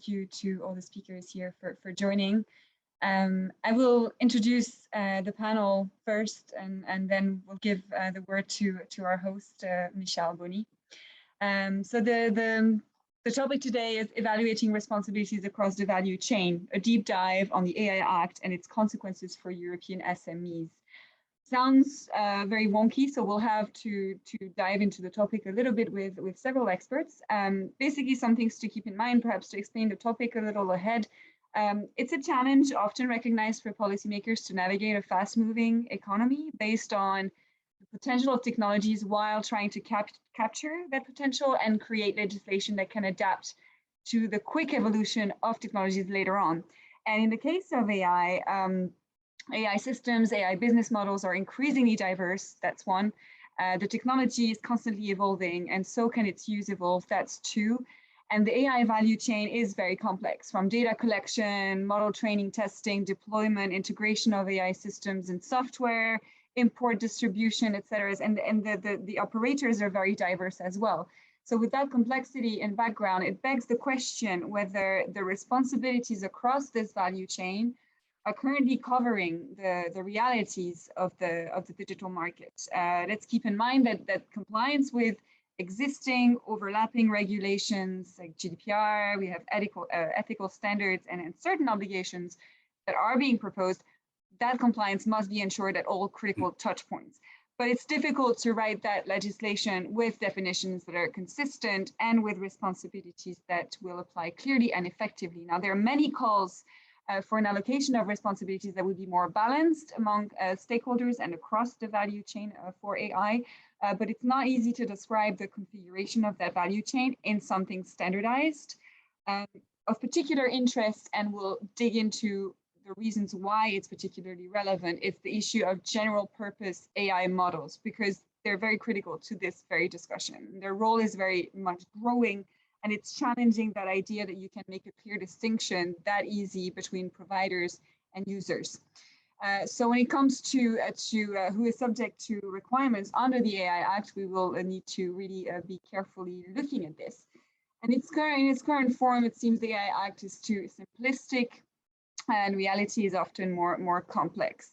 thank you to all the speakers here for joining. I will introduce the panel first, and then we'll give the word to our host, Michel Bonny. So the topic today is evaluating responsibilities across the value chain, a deep dive on the AI Act and its consequences for European SMEs. Sounds very wonky, so we'll have to dive into the topic a little bit with several experts. Basically, some things to keep in mind, perhaps to explain the topic a little ahead. It's a challenge often recognized for policymakers to navigate a fast-moving economy based on the potential of technologies while trying to capture that potential and create legislation that can adapt to the quick evolution of technologies later on. And in the case of AI, AI systems, AI business models are increasingly diverse, that's one. The technology is constantly evolving, and so can its use evolve, that's two. And the AI value chain is very complex, from data collection, model training, testing, deployment, integration of AI systems and software, import, distribution, et cetera. And the operators are very diverse as well. So with that complexity and background, it begs the question whether the responsibilities across this value chain are currently covering the realities of the digital market. Let's keep in mind that compliance with existing overlapping regulations like GDPR, we have ethical standards and certain obligations that are being proposed, that compliance must be ensured at all critical touch points. But it's difficult to write that legislation with definitions that are consistent and with responsibilities that will apply clearly and effectively. Now, there are many calls for an allocation of responsibilities that would be more balanced among stakeholders and across the value chain for AI, but it's not easy to describe the configuration of that value chain in something standardized. Of particular interest, and we'll dig into the reasons why it's particularly relevant, is the issue of general purpose AI models, because they're very critical to this very discussion. Their role is very much growing, and it's challenging that idea that you can make a clear distinction that easy between providers and users. So when it comes to who is subject to requirements under the AI Act, we will need to really be carefully looking at this. And in its current form, it seems the AI Act is too simplistic, and reality is often more complex.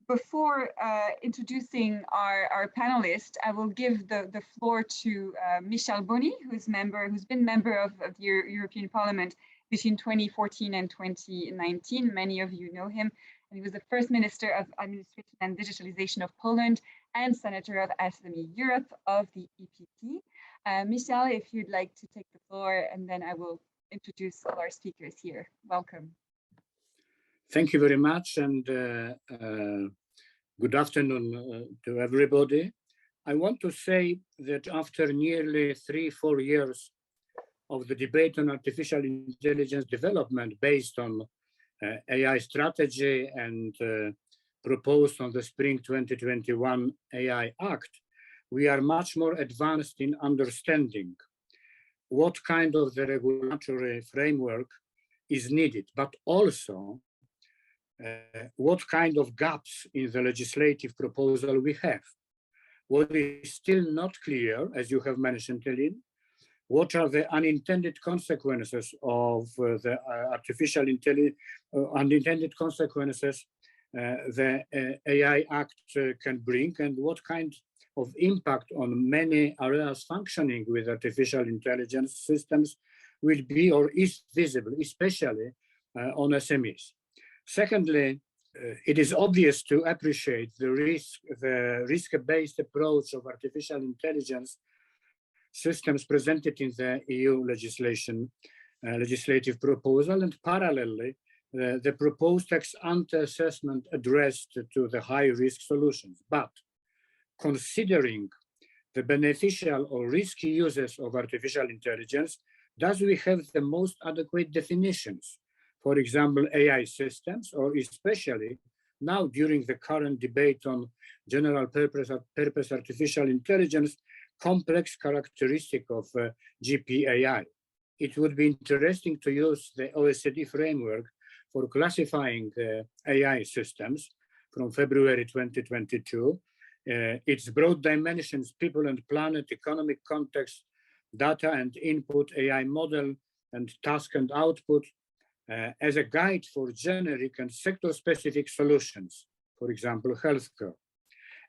Before introducing our panelists, I will give the floor to Michel Bonny, who's been member of the European Parliament between 2014 and 2019. Many of you know him, and he was the first Minister of Administration and Digitalization of Poland and Senator of SME Europe of the EPP. Michel, if you'd like to take the floor, and then I will introduce all our speakers here. Welcome. Thank you very much, and good afternoon to everybody. I want to say that after nearly 3-4 years of the debate on artificial intelligence development based on AI strategy and proposed on the spring 2021 AI Act, we are much more advanced in understanding what kind of the regulatory framework is needed, but also what kind of gaps in the legislative proposal we have. What is still not clear, as you have mentioned, Eileen, what are the unintended consequences of the artificial intelligence, unintended consequences the AI Act can bring, and what kind of impact on many areas functioning with artificial intelligence systems will be or is visible, especially on SMEs. Secondly, it is obvious to appreciate the risk-based approach of artificial intelligence systems presented in the EU legislative proposal, and parallelly, the proposed ex-ante assessment addressed to the high-risk solutions. But considering the beneficial or risky uses of artificial intelligence, does we have the most adequate definitions? For example, AI systems, or especially now during the current debate on general purpose artificial intelligence, complex characteristic of GPAI. It would be interesting to use the OECD framework for classifying AI systems from February 2022. Its broad dimensions, people and planet, economic context, data and input, AI model, and task and output as a guide for generic and sector-specific solutions, for example, healthcare.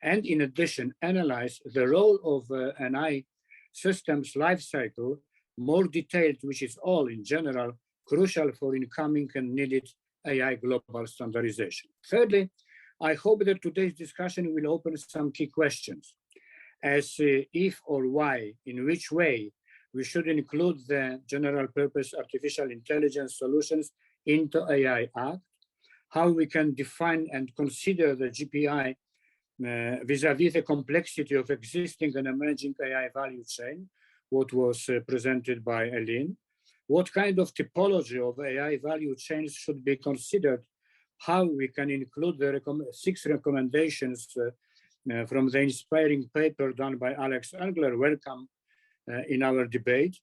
And in addition, analyze the role of an AI systems lifecycle more detailed, which is all in general crucial for incoming and needed AI global standardization. Thirdly, I hope that today's discussion will open some key questions as if or why, in which way we should include the general purpose artificial intelligence solutions into AI Act, how we can define and consider the GPI vis-a-vis the complexity of existing and emerging AI value chain, what was presented by Eileen, what kind of typology of AI value chains should be considered, how we can include the 6 recommendations from the inspiring paper done by Alex Engler, welcome in our debate,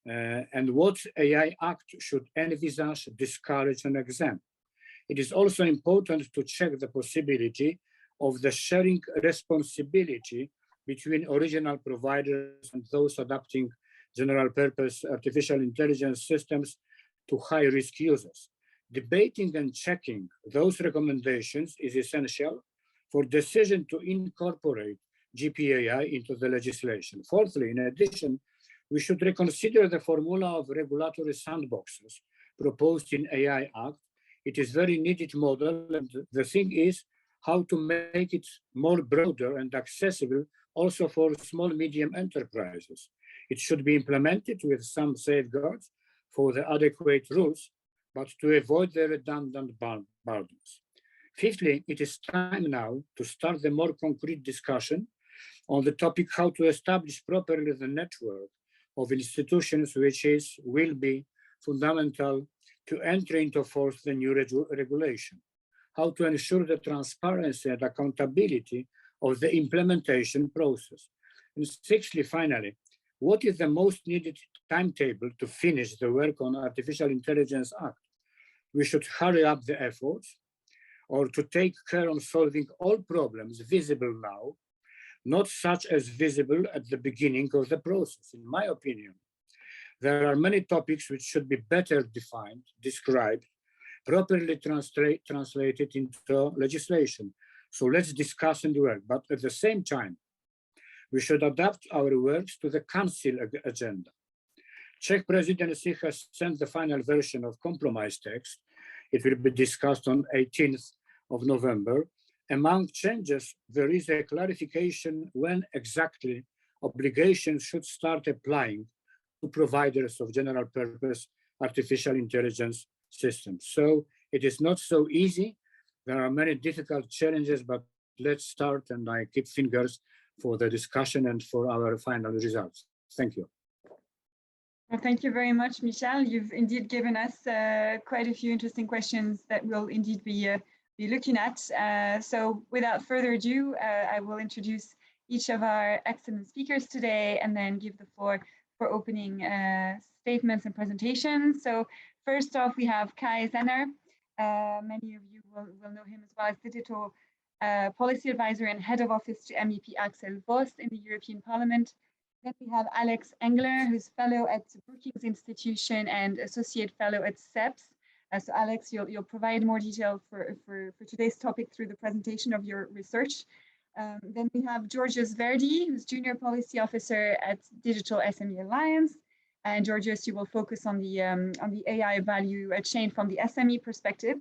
and what AI Act should envisage, discourage, and exempt. It is also important to check the possibility of the sharing responsibility between original providers and those adapting general purpose artificial intelligence systems to high-risk users. Debating and checking those recommendations is essential for decision to incorporate GPAI into the legislation. Fourthly, in addition, we should reconsider the formula of regulatory sandboxes proposed in AI Act. It is very needed model, and the thing is how to make it more broader and accessible also for small, medium enterprises. It should be implemented with some safeguards for the adequate rules, but to avoid the redundant burdens. Fifthly, it is time now to start the more concrete discussion on the topic how to establish properly the network of institutions which will be fundamental to enter into force the new regulation, how to ensure the transparency and accountability of the implementation process. And sixthly, finally, what is the most needed timetable to finish the work on Artificial Intelligence Act? We should hurry up the efforts or to take care on solving all problems visible now, not such as visible at the beginning of the process. In my opinion, there are many topics which should be better defined, described, properly translated into legislation. So let's discuss and work, but at the same time, we should adapt our works to the Council agenda. Czech presidency has sent the final version of compromise text. It will be discussed on 18th of November. Among changes, there is a clarification when exactly obligations should start applying to providers of general purpose artificial intelligence systems. So it is not so easy. There are many difficult challenges, but let's start, and I keep fingers for the discussion and for our final results. Thank you. Well, thank you very much, Michel. You've indeed given us quite a few interesting questions that we'll indeed be looking at. So without further ado, I will introduce each of our excellent speakers today and then give the floor for opening statements and presentations. So first off, we have Kai Zenner. Many of you will know him as well as Digital Policy Advisor and Head of Office to MEP Axel Voss in the European Parliament. Then we have Alex Engler, who's Fellow at Brookings Institution and Associate Fellow at SEPS. So Alex, you'll provide more detail for today's topic through the presentation of your research. Then we have Georgios Verdi, who's Junior Policy Officer at Digital SME Alliance. And Georgios, you will focus on the AI value chain from the SME perspective.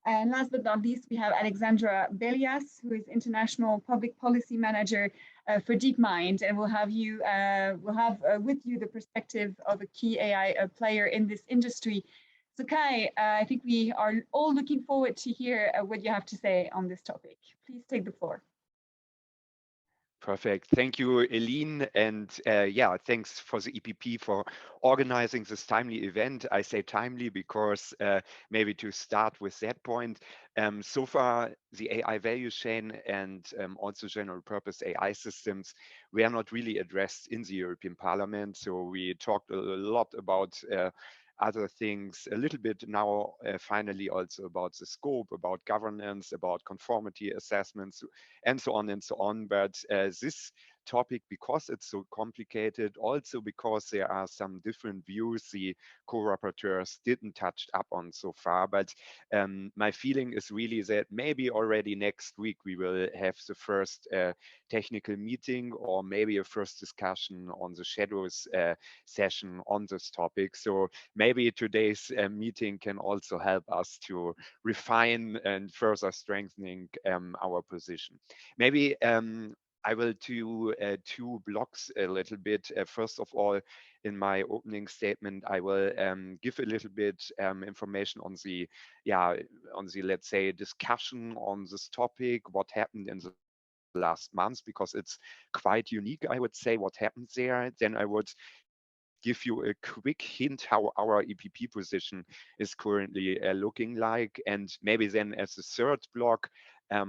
And last but not least, we have Alexandra Belias, who is International Public Policy Manager for DeepMind, and we'll have with you the perspective of a key AI player in this industry. So Kai, I think we are all looking forward to hear what you have to say on this topic. Please take the floor. Perfect. Thank you, Eileen. And yeah, thanks for the EPP for organizing this timely event. I say timely because maybe to start with that point, so far the AI value chain and also general purpose AI systems were not really addressed in the European Parliament. So we talked a lot about other things, a little bit now, finally also about the scope, about governance, about conformity assessments, and so on and so on. But this topic because it's so complicated, also because there are some different views the co-rapporteurs didn't touch up on so far. But my feeling is really that maybe already next week we will have the first technical meeting, or maybe a first discussion on the shadows session on this topic. So maybe today's meeting can also help us to refine and further strengthening our position. Maybe I will do two blocks a little bit. First of all, in my opening statement, I will give a little bit information on the, let's say, discussion on this topic, what happened in the last months, because it's quite unique, I would say, what happened there. Then I would give you a quick hint how our EPP position is currently looking like, and maybe then as a third block,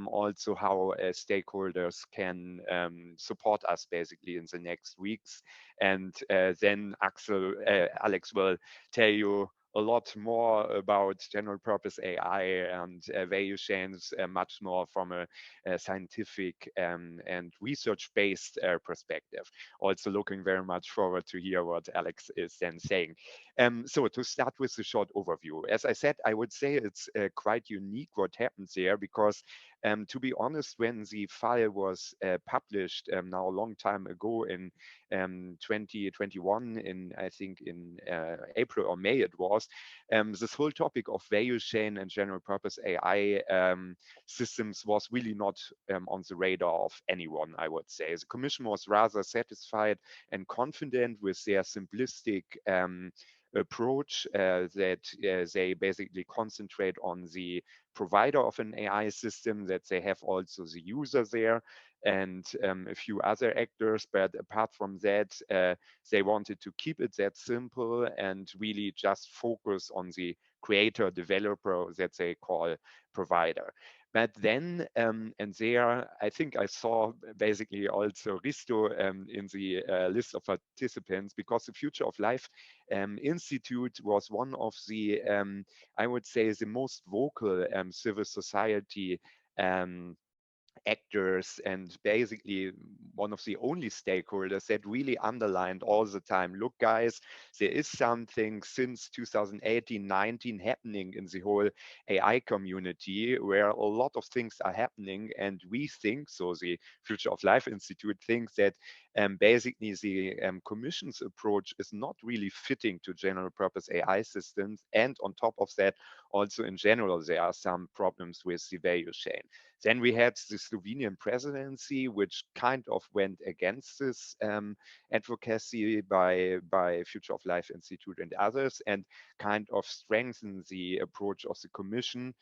also how stakeholders can support us basically in the next weeks. And then Alex will tell you a lot more about general purpose AI and value chains, much more from a scientific and research-based perspective. Also looking very much forward to hear what Alex is then saying. So to start with the short overview, as I said, I would say it's quite unique what happens there, because to be honest, when the file was published now a long time ago in 2021, in I think in April or May it was, this whole topic of value chain and general purpose AI systems was really not on the radar of anyone, I would say. The Commission was rather satisfied and confident with their simplistic approach that they basically concentrate on the provider of an AI system, that they have also the user there and a few other actors. But apart from that, they wanted to keep it that simple and really just focus on the creator developer that they call provider. But then, and there, I think I saw basically also Risto in the list of participants, because the Future of Life Institute was one of the, I would say, the most vocal civil society actors, and basically one of the only stakeholders that really underlined all the time, look guys, there is something since 2018-19 happening in the whole AI community, where a lot of things are happening, and we think, so the Future of Life Institute thinks that basically the Commission's approach is not really fitting to general purpose AI systems, and on top of that, also in general there are some problems with the value chain. Then we had the Slovenian presidency, which kind of went against this advocacy by Future of Life Institute and others, and kind of strengthened the approach of the Commission,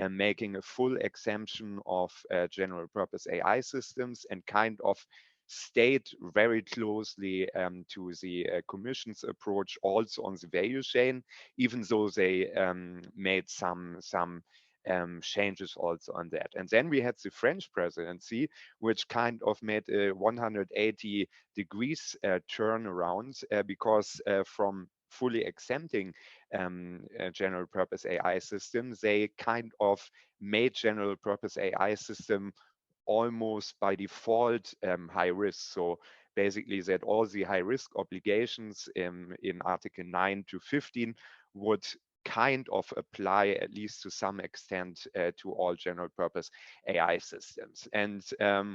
making a full exemption of general purpose AI systems, and kind of stayed very closely to the Commission's approach also on the value chain, even though they made some changes also on that. And then we had the French presidency, which kind of made a 180 degrees turnaround, because from fully exempting general purpose AI systems, they kind of made general purpose AI system almost by default high risk. So basically that all the high risk obligations in Article 9 to 15 would kind of apply, at least to some extent, to all general purpose AI systems. And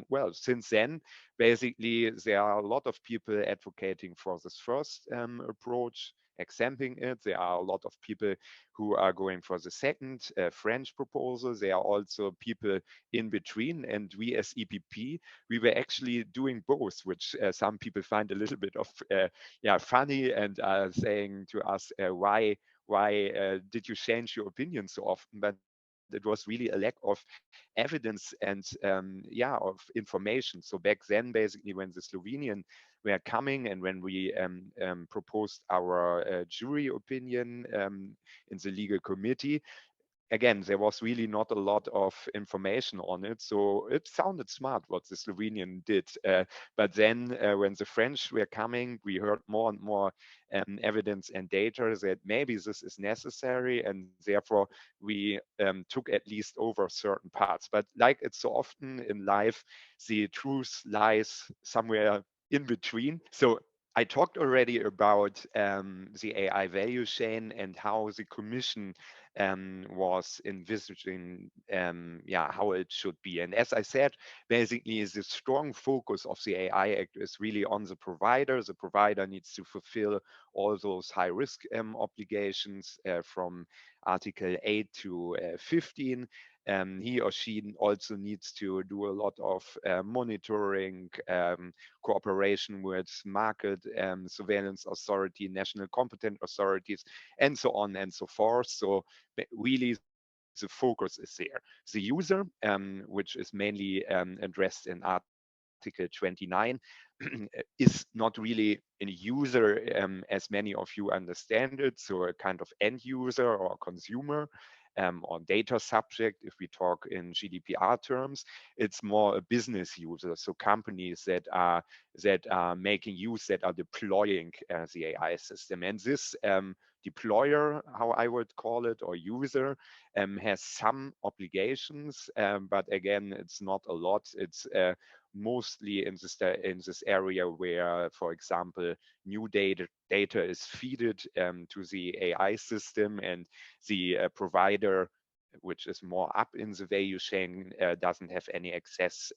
well, since then, basically, there are a lot of people advocating for this first approach, exempting it. There are a lot of people who are going for the second French proposal. There are also people in between, and we as EPP, we were actually doing both, which some people find a little bit of funny, and are saying to us, why did you change your opinion so often? But it was really a lack of evidence and of information. So back then, basically, when the Slovenian were coming, and when we proposed our jury opinion in the legal committee, again, there was really not a lot of information on it. So it sounded smart what the Slovenian did. But then when the French were coming, we heard more and more evidence and data that maybe this is necessary, and therefore we took at least over certain parts. But like it's so often in life, the truth lies somewhere in between. So I talked already about the AI value chain and how the Commission was envisaging yeah, how it should be. And as I said, basically the strong focus of the AI Act is really on the provider. The provider needs to fulfill all those high risk obligations from Article 8 to 15. He or she also needs to do a lot of monitoring, cooperation with market surveillance authority, national competent authorities, and so on and so forth. So really the focus is there. The user, which is mainly addressed in Article 29, is not really a user as many of you understand it. So a kind of end user or consumer or data subject, if we talk in GDPR terms. It's more a business user. So companies that are making use, that are deploying the AI system. And this deployer, how I would call it, or user, has some obligations, but again, it's not a lot. It's mostly in this area where, for example, new data is fed to the AI system, and the provider, which is more up in the value chain, doesn't have any access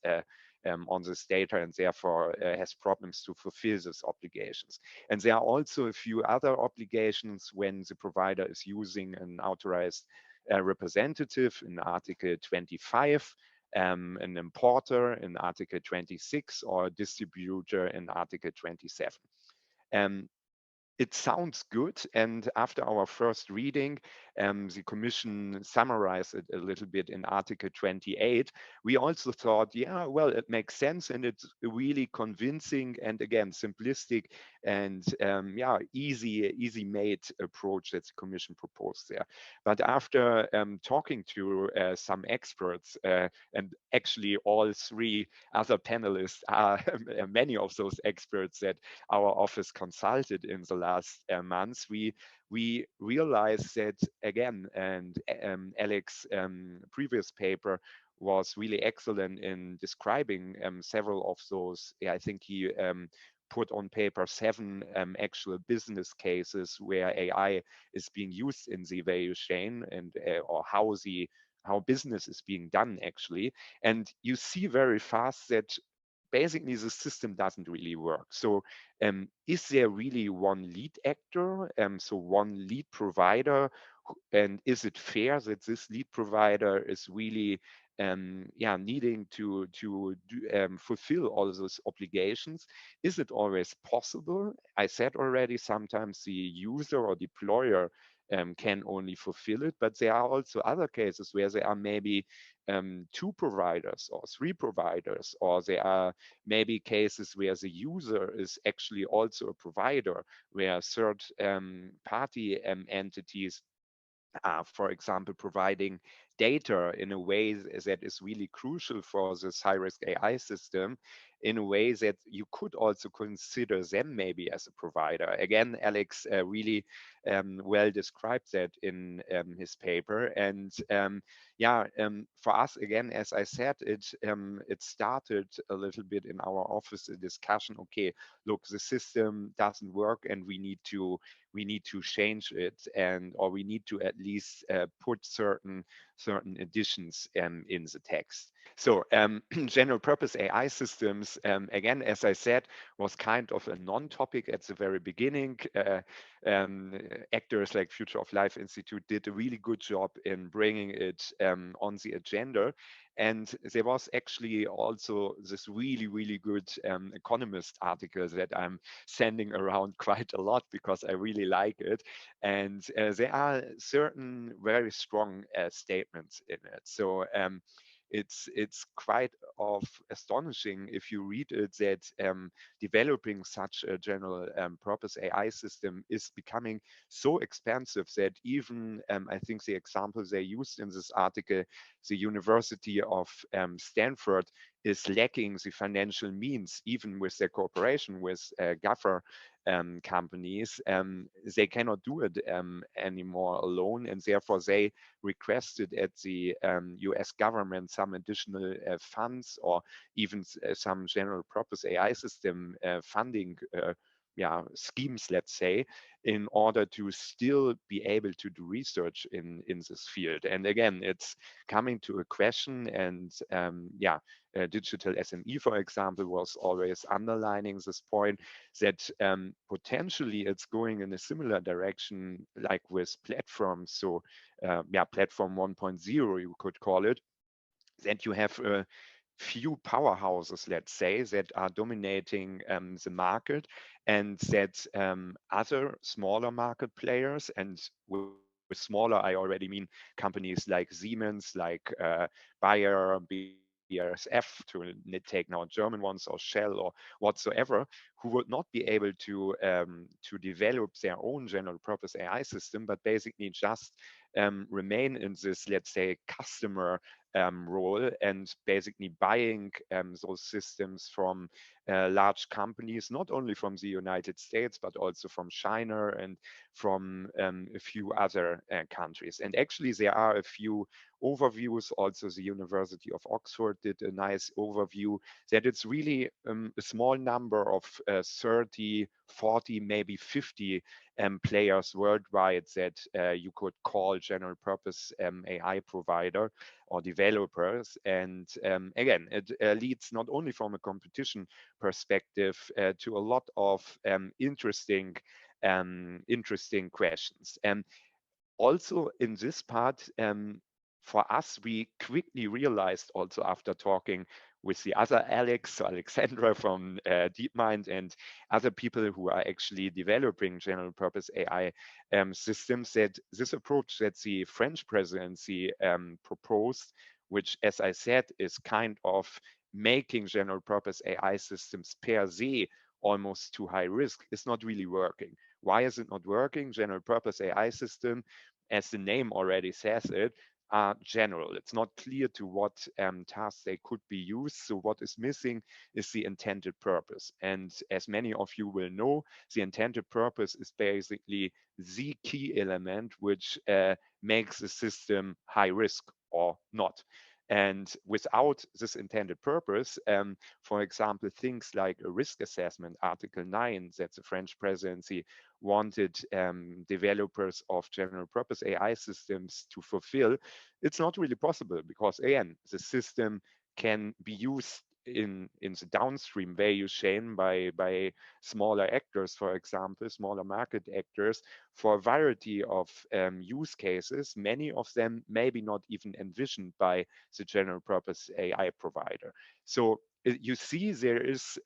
on this data, and therefore has problems to fulfill these obligations. And there are also a few other obligations when the provider is using an authorized representative in Article 25, an importer in Article 26, or a distributor in Article 27. It sounds good, and after our first reading, the Commission summarized it a little bit in Article 28. We also thought, yeah, well, it makes sense, and it's really convincing, and again, simplistic, and yeah, easy made approach that the Commission proposed there. But after talking to some experts, and actually all three other panelists are many of those experts that our office consulted in the last months, we realized that again, and Alex' previous paper was really excellent in describing several of those. Yeah, I think he put on paper 7 actual business cases where AI is being used in the value chain, and or how business is being done actually. And you see very fast that basically the system doesn't really work. So is there really one lead actor, so one lead provider, and is it fair that this lead provider is really yeah, needing to fulfill all those obligations? Is it always possible? I said already, sometimes the user or deployer can only fulfill it, but there are also other cases where there are maybe 2 providers or 3 providers, or there are maybe cases where the user is actually also a provider, where third party entities are, for example, providing data in a way that is really crucial for this high-risk AI system, in a way that you could also consider them maybe as a provider. Again, Alex really well described that in his paper. And yeah, for us, again, as I said, it started a little bit in our office, a discussion. Okay, look, the system doesn't work, and we need to change it, and or we need to at least put certain additions in the text. So general purpose AI systems, again, as I said, was kind of a non-topic at the very beginning. Actors like Future of Life Institute did a really good job in bringing it on the agenda. And there was actually also this really good Economist article that I'm sending around quite a lot because I really like it. And there are certain very strong statements in it. So it's quite of astonishing if you read it that developing such a general purpose AI system is becoming so expensive that even I think the examples they used in this article, the University of Stanford is lacking the financial means, even with their cooperation with GAFA companies. They cannot do it anymore alone, and therefore they requested at the US government some additional funds, or even some general purpose AI system funding schemes, let's say, in order to still be able to do research in this field. And again, it's coming to a question, and digital SME, for example, was always underlining this point that potentially it's going in a similar direction like with platforms. So platform 1.0, you could call it, that you have a few powerhouses, let's say, that are dominating the market, and that other smaller market players, and with smaller, I already mean companies like Siemens, like Bayer, BASF, to take now German ones, or Shell, or whatsoever, who would not be able to develop their own general purpose AI system, but basically just remain in this, let's say, customer role, and basically buying those systems from large companies, not only from the United States, but also from China and from a few other countries. And actually, there are a few overviews. Also, the University of Oxford did a nice overview that it's really a small number of 30, 40, maybe 50 players worldwide that you could call general purpose AI provider or developers. And again, it leads not only from a competition perspective to a lot of interesting questions. And also in this part, for us, we quickly realized, also after talking with the other Alex, Alexandra from DeepMind, and other people who are actually developing general purpose AI systems, that this approach that the French presidency proposed, which, as I said, is kind of making general purpose AI systems per se almost too high risk, is not really working. Why is it not working? General purpose AI system, as the name already says it, are general. It's not clear to what tasks they could be used. So what is missing is the intended purpose. And as many of you will know, the intended purpose is basically the key element which makes the system high risk or not. And without this intended purpose, for example, things like a risk assessment, Article 9, that the French presidency wanted developers of general purpose AI systems to fulfill, it's not really possible, because again, the system can be used in the downstream value chain by smaller actors, for example, smaller market actors, for a variety of use cases, many of them maybe not even envisioned by the general purpose AI provider. So you see there is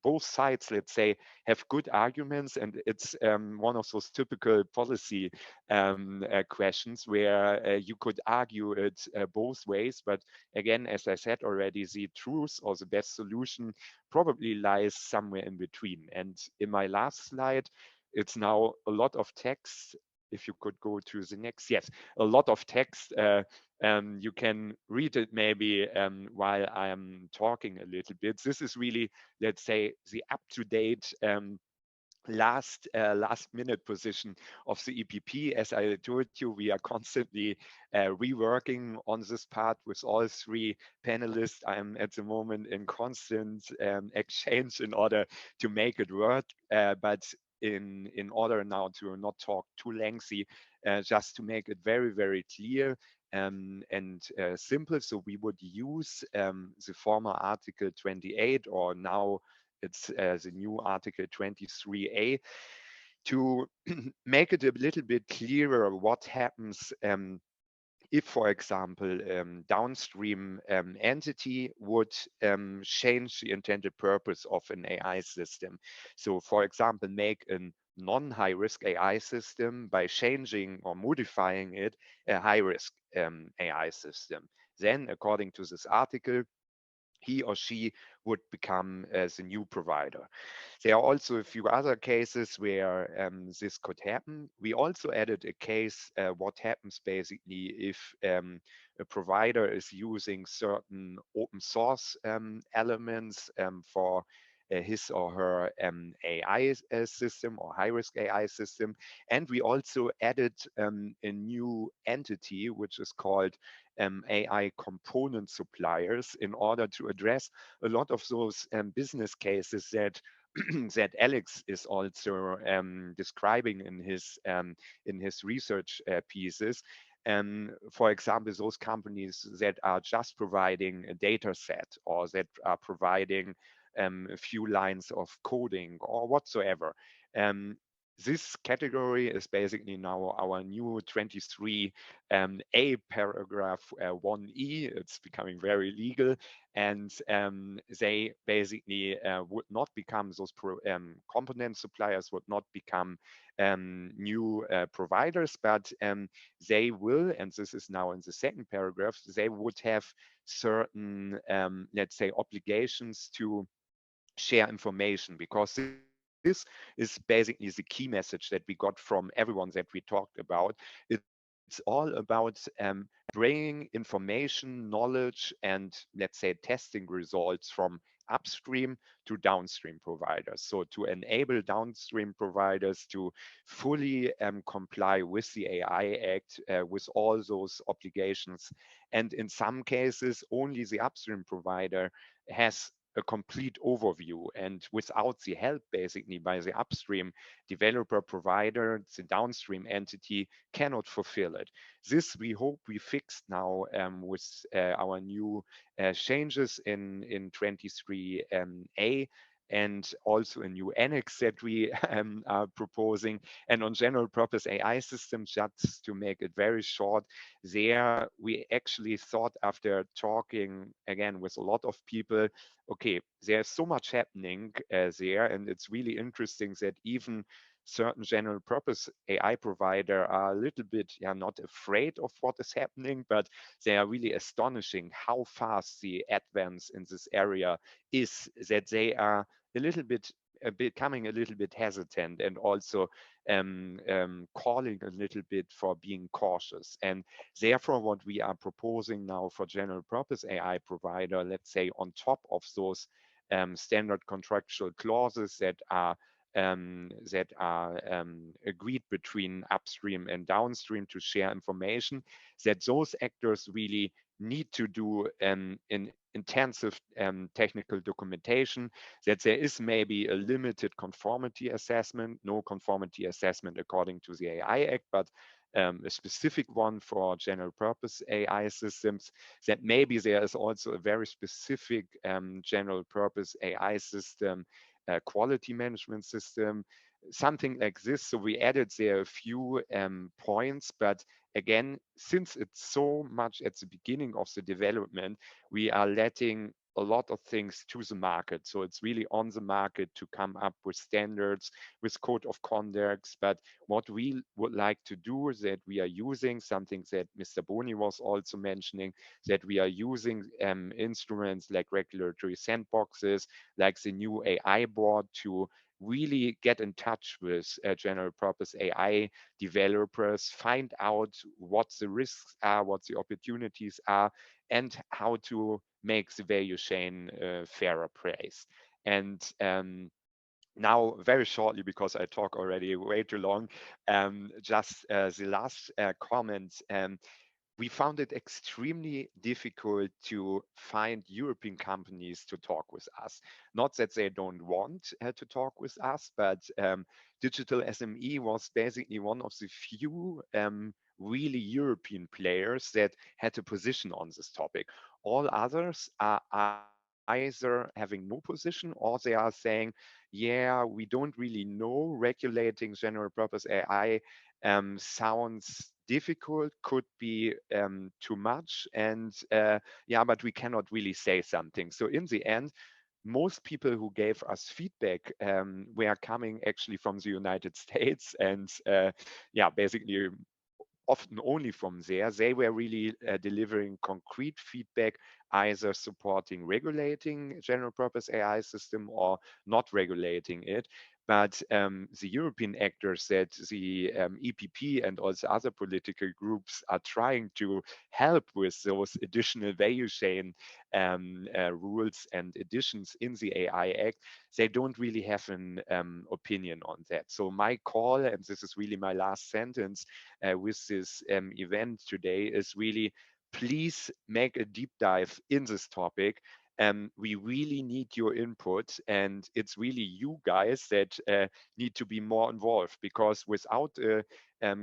both sides, let's say, have good arguments, and it's one of those typical policy questions where you could argue it both ways. But again, as I said already, the truth or the best solution probably lies somewhere in between. And in my last slide, it's now a lot of text. If you could go to the next, yes, a lot of text. You can read it maybe while I'm talking a little bit. This is really, let's say, the up-to-date last minute position of the EPP. As I told you, we are constantly reworking on this part with all three panelists. I'm at the moment in constant exchange in order to make it work, but in order now to not talk too lengthy, just to make it very, very clear and simple. So we would use the former Article 28, or now it's the new Article 23A, to make it a little bit clearer what happens if, for example, downstream entity would change the intended purpose of an AI system. So, for example, make a non-high risk AI system by changing or modifying it a high risk AI system. then according to this article, he or she would become the new provider. There are also a few other cases where this could happen. We also added a case, what happens basically if a provider is using certain open source elements for his or her AI system or high-risk AI system. And we also added a new entity, which is called AI component suppliers, in order to address a lot of those business cases that that Alex is also describing in his research pieces. For example, those companies that are just providing a data set or that are providing a few lines of coding or whatsoever. This category is basically now our new 23 A paragraph 1E. It's becoming very legal, and they basically would not become those component suppliers, would not become new providers, but they will, and this is now in the second paragraph, they would have certain, let's say, obligations to share information, because this is basically the key message that we got from everyone that we talked about. It's all about bringing information, knowledge, and let's say testing results from upstream to downstream providers. So to enable downstream providers to fully comply with the AI Act, with all those obligations. And in some cases, only the upstream provider has a complete overview, and without the help basically by the upstream developer provider, the downstream entity cannot fulfill it. This we hope we fixed now with our new changes in 23A, and also a new annex that we are proposing. And on general purpose AI systems, just to make it very short, there we actually thought, after talking again with a lot of people, okay, there's so much happening there, and it's really interesting that even certain general purpose AI provider are a little bit, yeah, not afraid of what is happening, but they are really astonishing how fast the advance in this area is, that they are a little bit becoming a little bit hesitant, and also calling a little bit for being cautious. And therefore, what we are proposing now for general purpose AI provider, let's say on top of those standard contractual clauses that are agreed between upstream and downstream to share information, that those actors really need to do an intensive technical documentation, that there is maybe a limited conformity assessment, no conformity assessment according to the AI Act, but a specific one for general purpose AI systems, that maybe there is also a very specific general purpose AI system, quality management system, something like this. So we added there a few points, but again, since it's so much at the beginning of the development, we are letting a lot of things to the market. So it's really on the market to come up with standards, with code of conducts. But what we would like to do is that we are using something that Mr. Boni was also mentioning, that we are using instruments like regulatory sandboxes, like the new AI board, to really get in touch with general purpose AI developers, find out what the risks are, what the opportunities are, and how to make the value chain fairer price. And now, very shortly, because I talk already way too long, just the last comment. We found it extremely difficult to find European companies to talk with us. Not that they don't want to talk with us, but Digital SME was basically one of the few really European players that had a position on this topic. All others are either having no position, or they are saying, yeah, we don't really know, regulating general purpose AI sounds difficult, could be too much, and yeah, but we cannot really say something. So in the end, most people who gave us feedback were coming actually from the United States, and yeah, basically often only from there. They were really delivering concrete feedback, either supporting regulating general purpose AI system or not regulating it. But the European actors that the EPP and also other political groups are trying to help with those additional value chain rules and additions in the AI Act, they don't really have an opinion on that. So my call, and this is really my last sentence with this event today, is really, please make a deep dive in this topic. We really need your input, and it's really you guys that need to be more involved, because without a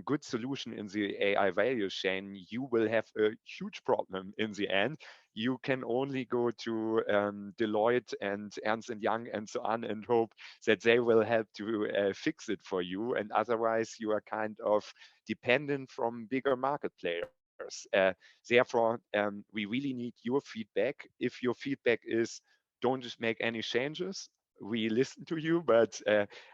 good solution in the AI value chain, you will have a huge problem in the end. You can only go to Deloitte and Ernst & Young and so on and hope that they will help to fix it for you. And otherwise, you are kind of dependent from bigger market players. Therefore, we really need your feedback. If your feedback is, don't just make any changes, we listen to you, but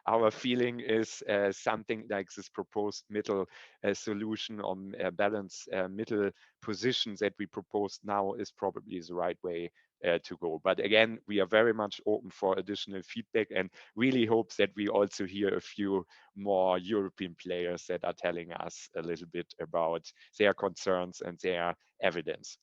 our feeling is something like this proposed middle solution on balance middle position that we propose now is probably the right way to go. But again, we are very much open for additional feedback, and really hope that we also hear a few more European players that are telling us a little bit about their concerns and their evidence.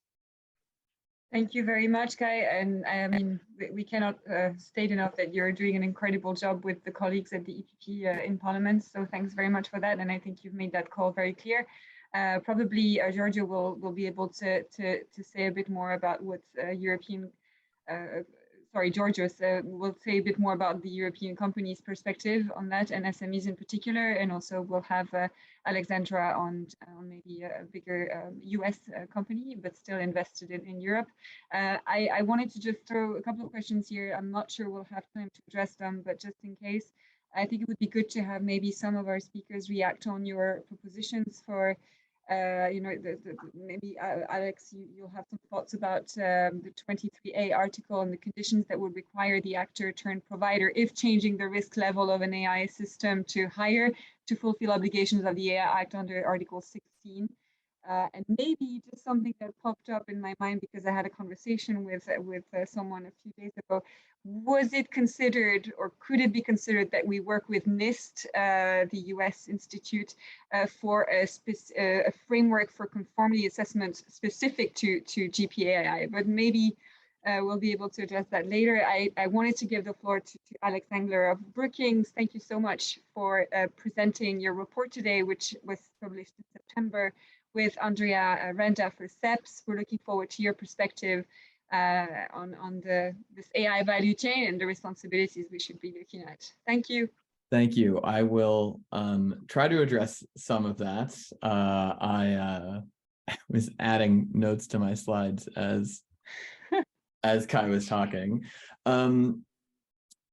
Thank you very much, Kai. And I mean, we cannot state enough that you're doing an incredible job with the colleagues at the EPP in Parliament. So thanks very much for that. And I think you've made that call very clear. Probably Giorgio will be able to say a bit more about what Giorgio will say a bit more about the European companies' perspective on that, and SMEs in particular, and also we'll have Alexandra on maybe a bigger US company, but still invested in Europe. I wanted to just throw a couple of questions here. I'm not sure we'll have time to address them, but just in case, I think it would be good to have maybe some of our speakers react on your propositions for maybe Alex, you'll have some thoughts about the 23A article and the conditions that would require the actor turned provider, if changing the risk level of an AI system to higher, to fulfill obligations of the AI Act under Article 16. And maybe just something that popped up in my mind because I had a conversation with someone a few days ago. Was it considered, or could it be considered, that we work with NIST, the US Institute, for a framework for conformity assessment specific to GPAI? But maybe we'll be able to address that later. I wanted to give the floor to Alex Engler of Brookings. Thank you so much for presenting your report today, which was published in September, with Andrea Renda for SEPS. We're looking forward to your perspective on this AI value chain and the responsibilities we should be looking at. Thank you. Thank you. I will try to address some of that. I was adding notes to my slides as Kai was talking. I'm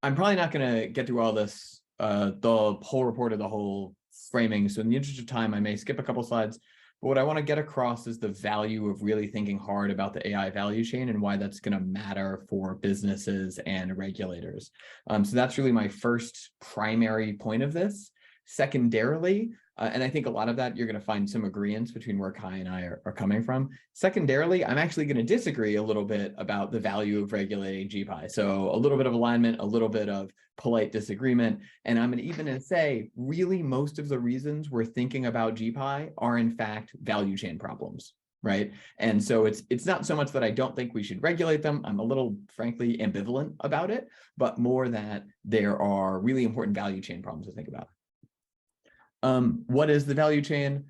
probably not going to get through all this, the whole report or the whole framing. So in the interest of time, I may skip a couple slides. But what I want to get across is the value of really thinking hard about the AI value chain and why that's going to matter for businesses and regulators. So that's really my first primary point of this. Secondarily, and I think a lot of that you're going to find some agreements between where Kai and I are coming from. Secondarily, I'm actually going to disagree a little bit about the value of regulating GPI. So a little bit of alignment, a little bit of polite disagreement. And I'm going to even say, really, most of the reasons we're thinking about GPI are in fact value chain problems, right? And so it's not so much that I don't think we should regulate them. I'm a little, frankly, ambivalent about it, but more that there are really important value chain problems to think about. What is the value chain?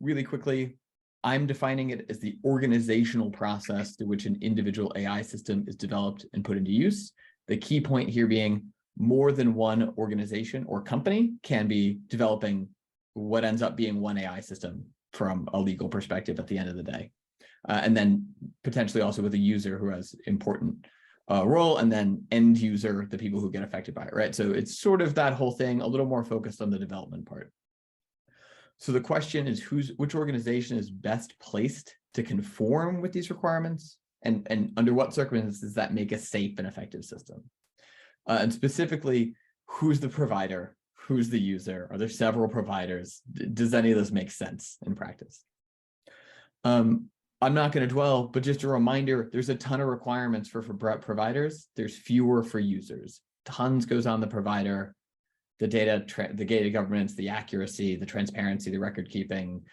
Really quickly, I'm defining it as the organizational process through which an individual AI system is developed and put into use. The key point here being more than one organization or company can be developing what ends up being one AI system from a legal perspective at the end of the day. And then potentially also with a user who has important role, and then end user, the people who get affected by it, right? So it's sort of that whole thing, a little more focused on the development part. So the question is, which organization is best placed to conform with these requirements, and under what circumstances does that make a safe and effective system? And specifically, who's the provider? Who's the user? Are there several providers? Does any of this make sense in practice? I'm not going to dwell, but just a reminder, there's a ton of requirements for providers. There's fewer for users. Tons goes on the provider, the data governance, the accuracy, the transparency, the record keeping,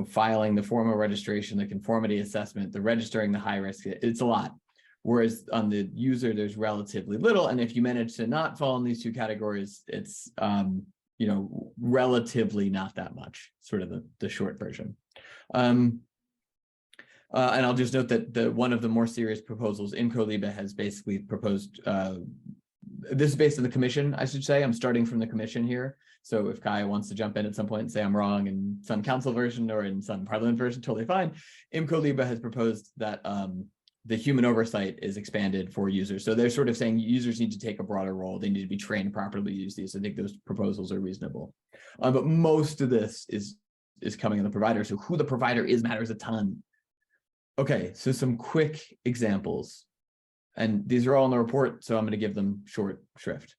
filing, the formal registration, the conformity assessment, the registering, the high risk. It's a lot. Whereas on the user, there's relatively little. And if you manage to not fall in these two categories, it's relatively not that much, sort of the short version. And I'll just note that one of the more serious proposals, IMCO-LIBE has basically proposed, this is based on the commission, I should say. I'm starting from the commission here. So if Kai wants to jump in at some point and say I'm wrong in some council version or in some parliament version, totally fine. IMCO-LIBE has proposed that the human oversight is expanded for users. So they're sort of saying users need to take a broader role. They need to be trained properly to use these. I think those proposals are reasonable. But most of this is coming on the provider. So who the provider is matters a ton. Okay, so some quick examples. And these are all in the report, so I'm going to give them short shrift.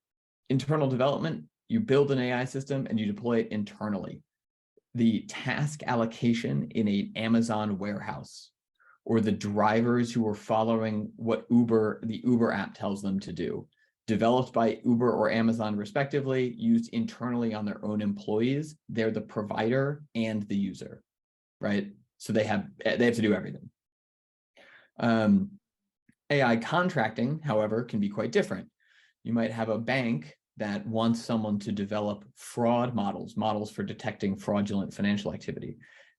Internal development, you build an AI system and you deploy it internally. The task allocation in an Amazon warehouse, or the drivers who are following what the Uber app tells them to do, developed by Uber or Amazon respectively, used internally on their own employees. They're the provider and the user, right? So they have to do everything. AI contracting, however, can be quite different. You might have a bank that wants someone to develop fraud models for detecting fraudulent financial activity.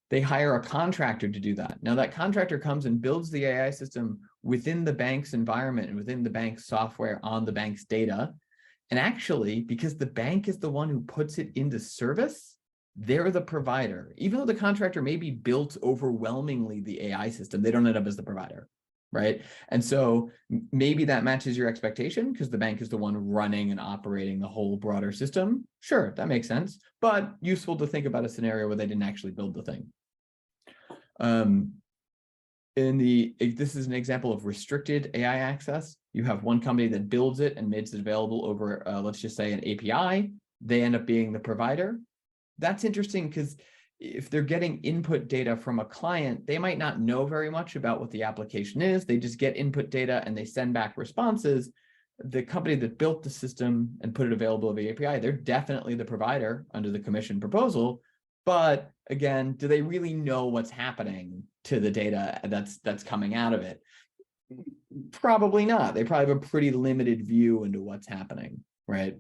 They hire a contractor to do that. Now that contractor comes and builds the AI system within the bank's environment and within the bank's software on the bank's data. And actually, because the bank is the one who puts it into service, they're the provider. Even though the contractor may be built overwhelmingly the AI system, they don't end up as the provider, right? And so maybe that matches your expectation because the bank is the one running and operating the whole broader system. Sure, that makes sense, but useful to think about a scenario where they didn't actually build the thing. This is an example of restricted AI access. You have one company that builds it and makes it available over, let's just say, an API. They end up being the provider. That's interesting because if they're getting input data from a client, they might not know very much about what the application is. They just get input data and they send back responses. The company that built the system and put it available via API, they're definitely the provider under the commission proposal. But again, do they really know what's happening to the data that's coming out of it? Probably not. They probably have a pretty limited view into what's happening, right?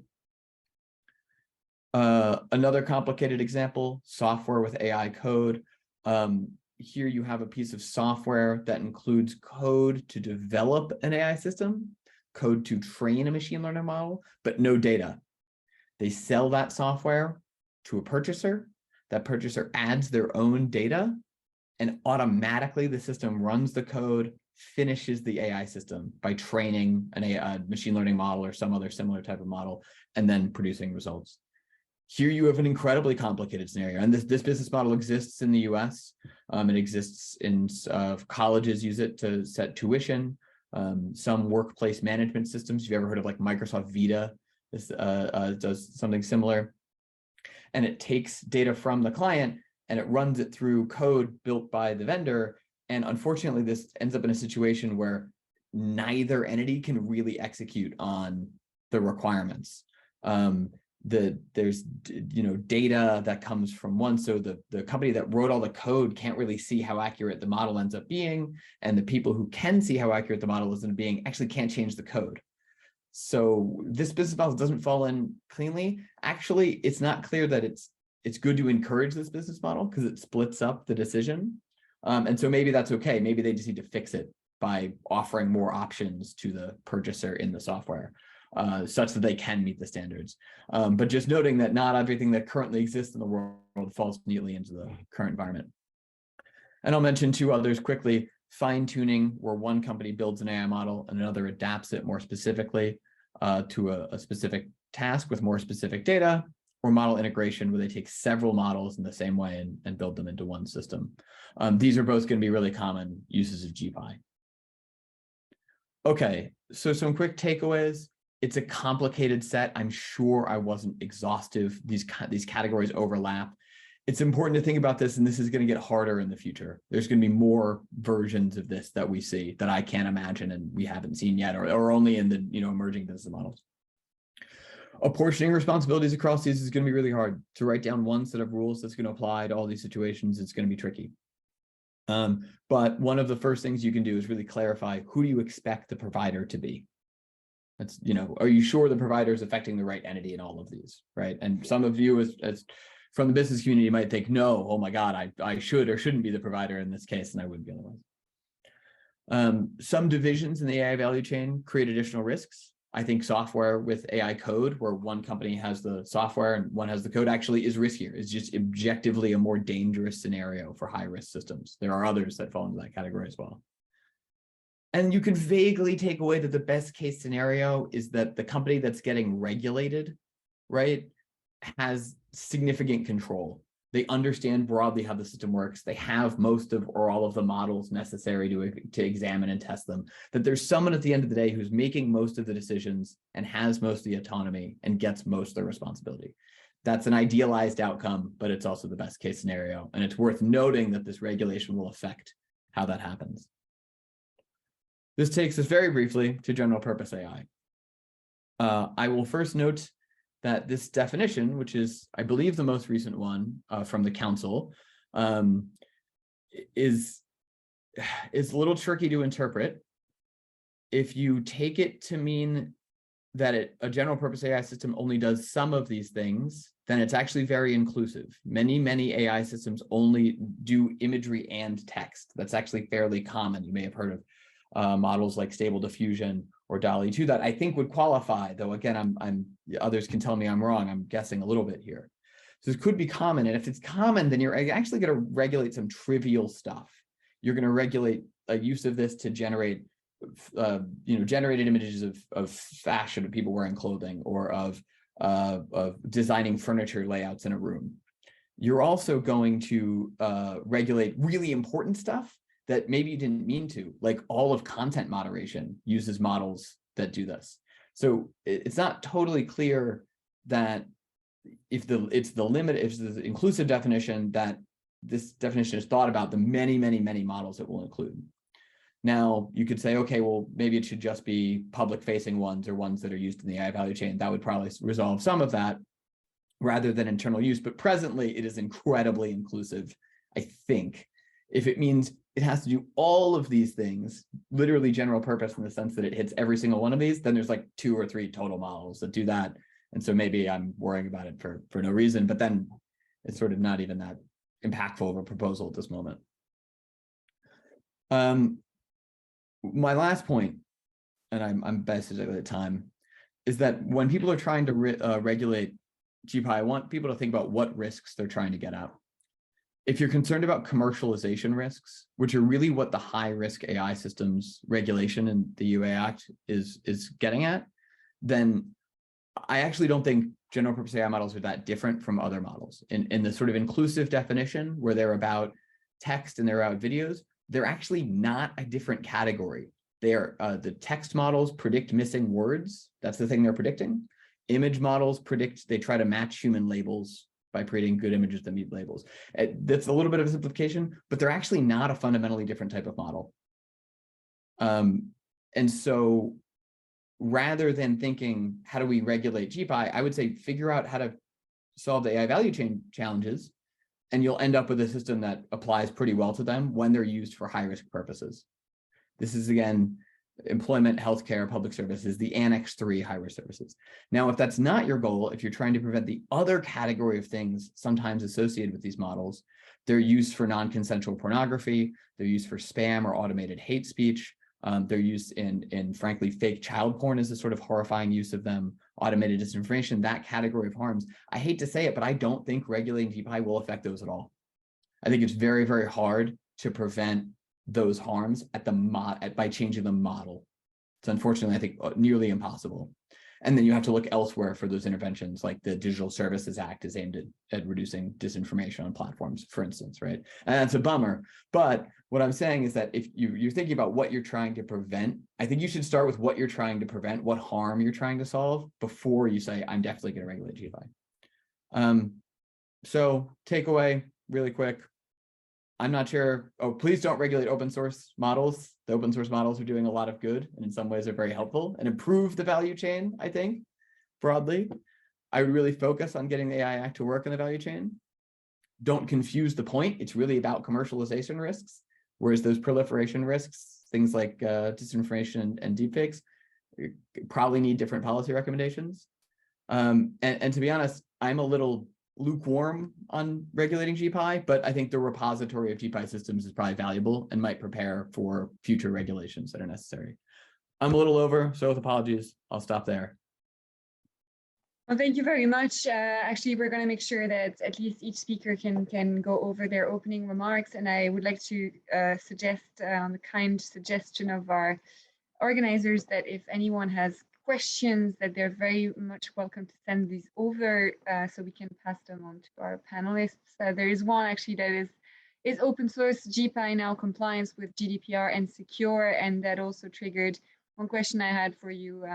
Another complicated example, software with AI code. Here you have a piece of software that includes code to develop an AI system, code to train a machine learning model, but no data. They sell that software to a purchaser. That purchaser adds their own data, and automatically the system runs the code, finishes the AI system by training a machine learning model or some other similar type of model, and then producing results. Here you have an incredibly complicated scenario, and this business model exists in the US. It exists in colleges use it to set tuition. Some workplace management systems, if you ever heard of like Microsoft Vita, this does something similar. And it takes data from the client and it runs it through code built by the vendor. And unfortunately, this ends up in a situation where neither entity can really execute on the requirements. There's data that comes from one, so the company that wrote all the code can't really see how accurate the model ends up being, and the people who can see how accurate the model is being actually can't change the code. So this business model doesn't fall in cleanly. Actually, it's not clear that it's good to encourage this business model because it splits up the decision. And so maybe that's okay. Maybe they just need to fix it by offering more options to the purchaser in the software. Such that they can meet the standards. But just noting that not everything that currently exists in the world falls neatly into the current environment. And I'll mention two others quickly: fine-tuning, where one company builds an AI model and another adapts it more specifically to a specific task with more specific data, or model integration, where they take several models in the same way and build them into one system. These are both going to be really common uses of GPI. Okay, so some quick takeaways. It's a complicated set. I'm sure I wasn't exhaustive. These categories overlap. It's important to think about this, and this is going to get harder in the future. There's going to be more versions of this that we see that I can't imagine and we haven't seen yet, or only in the emerging business models. Apportioning responsibilities across these is going to be really hard. To write down one set of rules that's going to apply to all these situations, it's going to be tricky. But one of the first things you can do is really clarify, who do you expect the provider to be? That's, are you sure the provider is affecting the right entity in all of these, right? And some of you as from the business community might think, no, oh my God, I should or shouldn't be the provider in this case, and I wouldn't be otherwise. Some divisions in the AI value chain create additional risks. I think software with AI code, where one company has the software and one has the code, actually is riskier. It's just objectively a more dangerous scenario for high-risk systems. There are others that fall into that category as well. And you can vaguely take away that the best case scenario is that the company that's getting regulated, right, has significant control. They understand broadly how the system works. They have most of or all of the models necessary to examine and test them. That there's someone at the end of the day who's making most of the decisions and has most of the autonomy and gets most of the responsibility. That's an idealized outcome, but it's also the best case scenario. And it's worth noting that this regulation will affect how that happens. This takes us very briefly to general purpose AI. I will first note that this definition, which is, I believe, the most recent one from the council, is a little tricky to interpret. If you take it to mean that a general purpose AI system only does some of these things, then it's actually very inclusive. Many AI systems only do imagery and text. That's actually fairly common. You may have heard of models like Stable Diffusion or DALL-E 2 that I think would qualify, though again, others can tell me I'm wrong. I'm guessing a little bit here. So this could be common, and if it's common, then you're actually going to regulate some trivial stuff. You're going to regulate a use of this to generate, generated images of fashion of people wearing clothing, or of designing furniture layouts in a room. You're also going to regulate really important stuff that maybe you didn't mean to, like all of content moderation uses models that do this. So it's not totally clear that if it's the inclusive definition, that this definition is thought about the many models it will include. Now, you could say, okay, well, maybe it should just be public-facing ones or ones that are used in the AI value chain. That would probably resolve some of that rather than internal use. But presently, it is incredibly inclusive, I think. If it means it has to do all of these things, literally general purpose in the sense that it hits every single one of these, then there's like 2 or 3 total models that do that. And so maybe I'm worrying about it for no reason, but then it's sort of not even that impactful of a proposal at this moment. My last point, and I'm basically at time, is that when people are trying to regulate GPI, I want people to think about what risks they're trying to get at. If you're concerned about commercialization risks, which are really what the high-risk AI systems regulation in the UA Act is getting at, then I actually don't think general purpose AI models are that different from other models. In the sort of inclusive definition, where they're about text and they're about videos, they're actually not a different category. They're the text models predict missing words. That's the thing they're predicting. Image models they try to match human labels by creating good images that meet labels. That's a little bit of a simplification, but they're actually not a fundamentally different type of model. And so rather than thinking, how do we regulate GPI, I would say figure out how to solve the AI value chain challenges, and you'll end up with a system that applies pretty well to them when they're used for high-risk purposes. This is, again, employment, healthcare, public services, the Annex 3 high-risk services. Now, if that's not your goal, if you're trying to prevent the other category of things sometimes associated with these models, they're used for non-consensual pornography, they're used for spam or automated hate speech, they're used in frankly, fake child porn is a sort of horrifying use of them, automated disinformation, that category of harms. I hate to say it, but I don't think regulating GPI will affect those at all. I think it's very, very hard to prevent those harms by changing the model. It's unfortunately, I think, nearly impossible. And then you have to look elsewhere for those interventions, like the Digital Services Act is aimed at reducing disinformation on platforms, for instance, right? And that's a bummer. But what I'm saying is that if you're thinking about what you're trying to prevent, I think you should start with what you're trying to prevent, what harm you're trying to solve, before you say, I'm definitely going to regulate GPI. So takeaway, really quick. I'm not sure. Oh, please don't regulate open source models. The open source models are doing a lot of good, and in some ways are very helpful and improve the value chain, I think, broadly. I would really focus on getting the AI Act to work in the value chain. Don't confuse the point. It's really about commercialization risks, whereas those proliferation risks, things like disinformation and deepfakes, probably need different policy recommendations. And to be honest, I'm a little lukewarm on regulating GPI, but I think the repository of GPI systems is probably valuable and might prepare for future regulations that are necessary. I'm a little over, so with apologies, I'll stop there. Well, thank you very much. Actually, we're going to make sure that at least each speaker can go over their opening remarks, and I would like to suggest on the kind suggestion of our organizers that if anyone has questions, that they're very much welcome to send these over so we can pass them on to our panelists. There is one actually that is open source GPI now compliance with GDPR and secure, and that also triggered one question I had for you,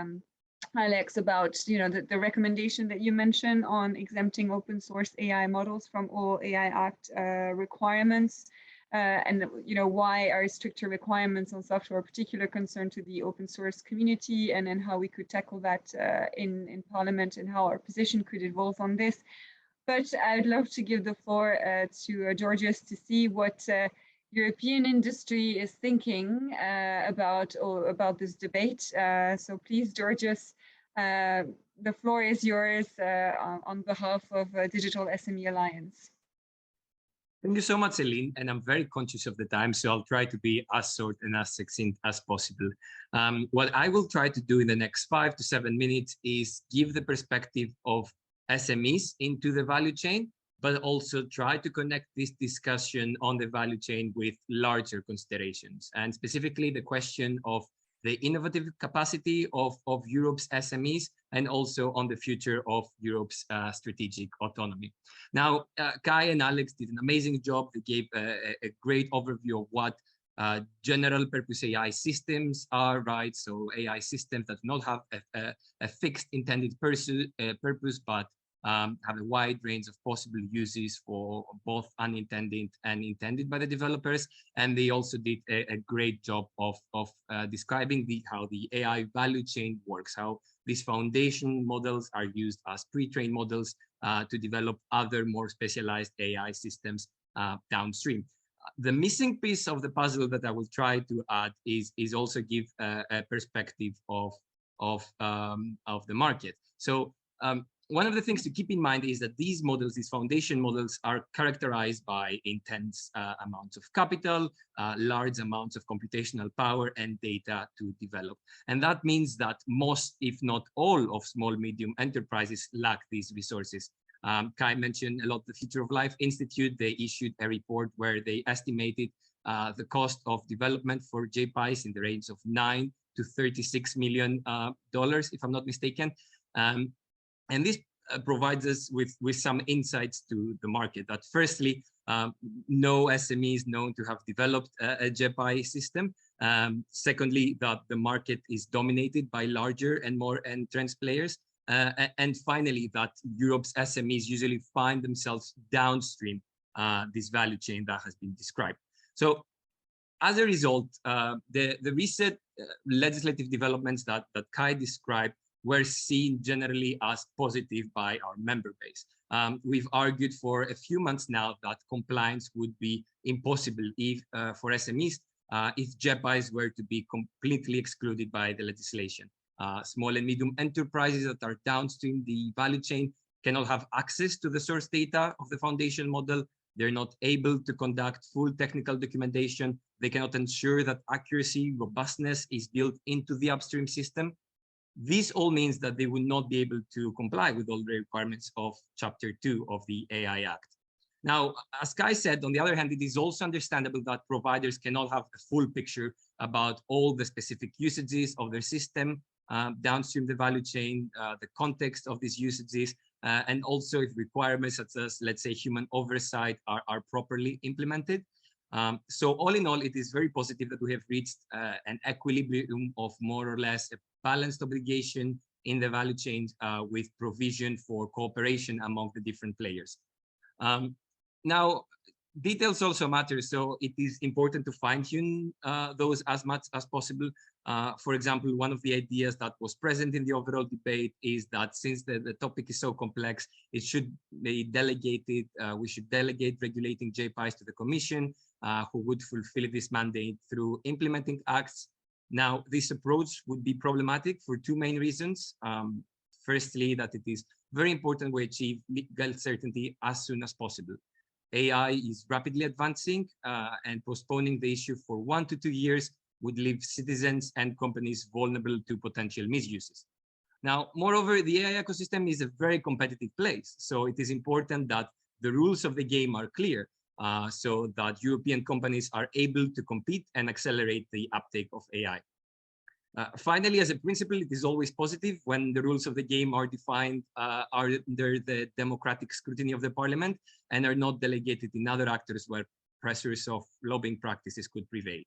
Alex, about the recommendation that you mentioned on exempting open source AI models from all AI Act requirements. And why are stricter requirements on software of particular concern to the open source community, and then how we could tackle that in Parliament, and how our position could evolve on this. But I'd love to give the floor to Georgios to see what European industry is thinking about this debate. So please, Georgios, the floor is yours on behalf of Digital SME Alliance. Thank you so much, Celine, and I'm very conscious of the time, so I'll try to be as short and as succinct as possible. What I will try to do in the next 5 to 7 minutes is give the perspective of SMEs into the value chain, but also try to connect this discussion on the value chain with larger considerations, and specifically the question of the innovative capacity of Europe's SMEs, and also on the future of Europe's strategic autonomy. Now, Kai and Alex did an amazing job. They gave a great overview of what general purpose AI systems are, right? So AI systems that do not have a fixed intended purpose, but have a wide range of possible uses for both unintended and intended by the developers. And they also did a great job of describing how the AI value chain works, how these foundation models are used as pre-trained models to develop other more specialized AI systems downstream. The missing piece of the puzzle that I will try to add is also give a perspective of the market. So one of the things to keep in mind is that these models, these foundation models, are characterized by intense amounts of capital, large amounts of computational power and data to develop. And that means that most, if not all, of small, medium enterprises lack these resources. Kai mentioned a lot the Future of Life Institute. They issued a report where they estimated the cost of development for JPIs in the range of $9 to $36 million, if I'm not mistaken. And this provides us with some insights to the market. That firstly, no SME is known to have developed a JPI system. Secondly, that the market is dominated by larger and more entrenched players. And finally, that Europe's SMEs usually find themselves downstream this value chain that has been described. So as a result, the recent legislative developments that Kai described were seen generally as positive by our member base. We've argued for a few months now that compliance would be impossible for SMEs if JPIs were to be completely excluded by the legislation. Small and medium enterprises that are downstream the value chain cannot have access to the source data of the foundation model. They're not able to conduct full technical documentation. They cannot ensure that accuracy, robustness is built into the upstream system. This all means that they will not be able to comply with all the requirements of Chapter 2 of the AI Act. Now, as Kai said, on the other hand, it is also understandable that providers cannot have a full picture about all the specific usages of their system, downstream the value chain, the context of these usages, and also if requirements such as, let's say, human oversight are properly implemented. So all in all, it is very positive that we have reached an equilibrium of more or less a balanced obligation in the value chain with provision for cooperation among the different players. Now, details also matter, so it is important to fine-tune those as much as possible. For example, one of the ideas that was present in the overall debate is that since the topic is so complex, it should be delegated. We should delegate regulating JPIs to the Commission, who would fulfill this mandate through implementing acts. Now, this approach would be problematic for two main reasons. Firstly, that it is very important we achieve legal certainty as soon as possible. AI is rapidly advancing, and postponing the issue for 1 to 2 years would leave citizens and companies vulnerable to potential misuses. Now, moreover, the AI ecosystem is a very competitive place, so it is important that the rules of the game are clear, so that European companies are able to compete and accelerate the uptake of AI. Finally, as a principle, it is always positive when the rules of the game are defined under the democratic scrutiny of the parliament and are not delegated in other actors where pressures of lobbying practices could prevail.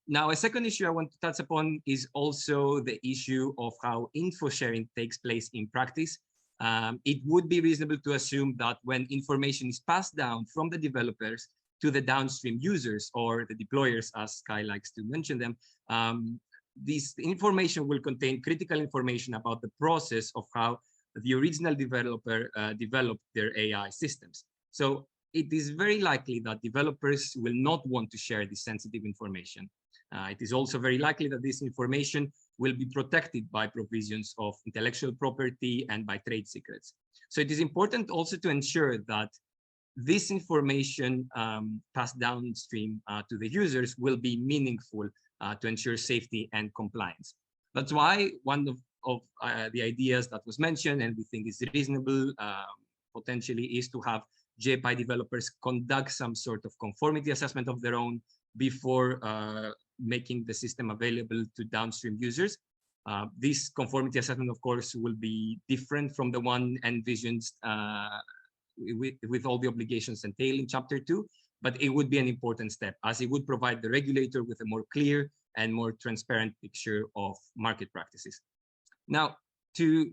Now, a second issue I want to touch upon is also the issue of how info sharing takes place in practice. It would be reasonable to assume that when information is passed down from the developers to the downstream users or the deployers, as Kai likes to mention them, this information will contain critical information about the process of how the original developer developed their AI systems. So it is very likely that developers will not want to share this sensitive information. It is also very likely that this information will be protected by provisions of intellectual property and by trade secrets. So it is important also to ensure that this information passed downstream to the users will be meaningful to ensure safety and compliance. That's why one of the ideas that was mentioned, and we think is reasonable potentially, is to have JPI developers conduct some sort of conformity assessment of their own before making the system available to downstream users. This conformity assessment, of course, will be different from the one envisioned with all the obligations entailed in Chapter 2, but it would be an important step as it would provide the regulator with a more clear and more transparent picture of market practices. Now, to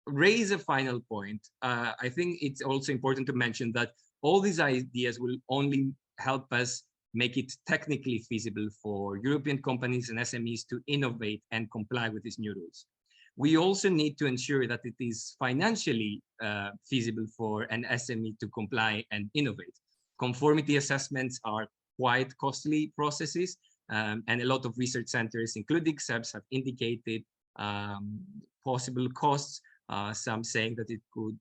raise a final point, I think it's also important to mention that all these ideas will only help us make it technically feasible for European companies and SMEs to innovate and comply with these new rules. We also need to ensure that it is financially feasible for an SME to comply and innovate. Conformity assessments are quite costly processes, and a lot of research centers, including SEBs, have indicated possible costs, some saying that it could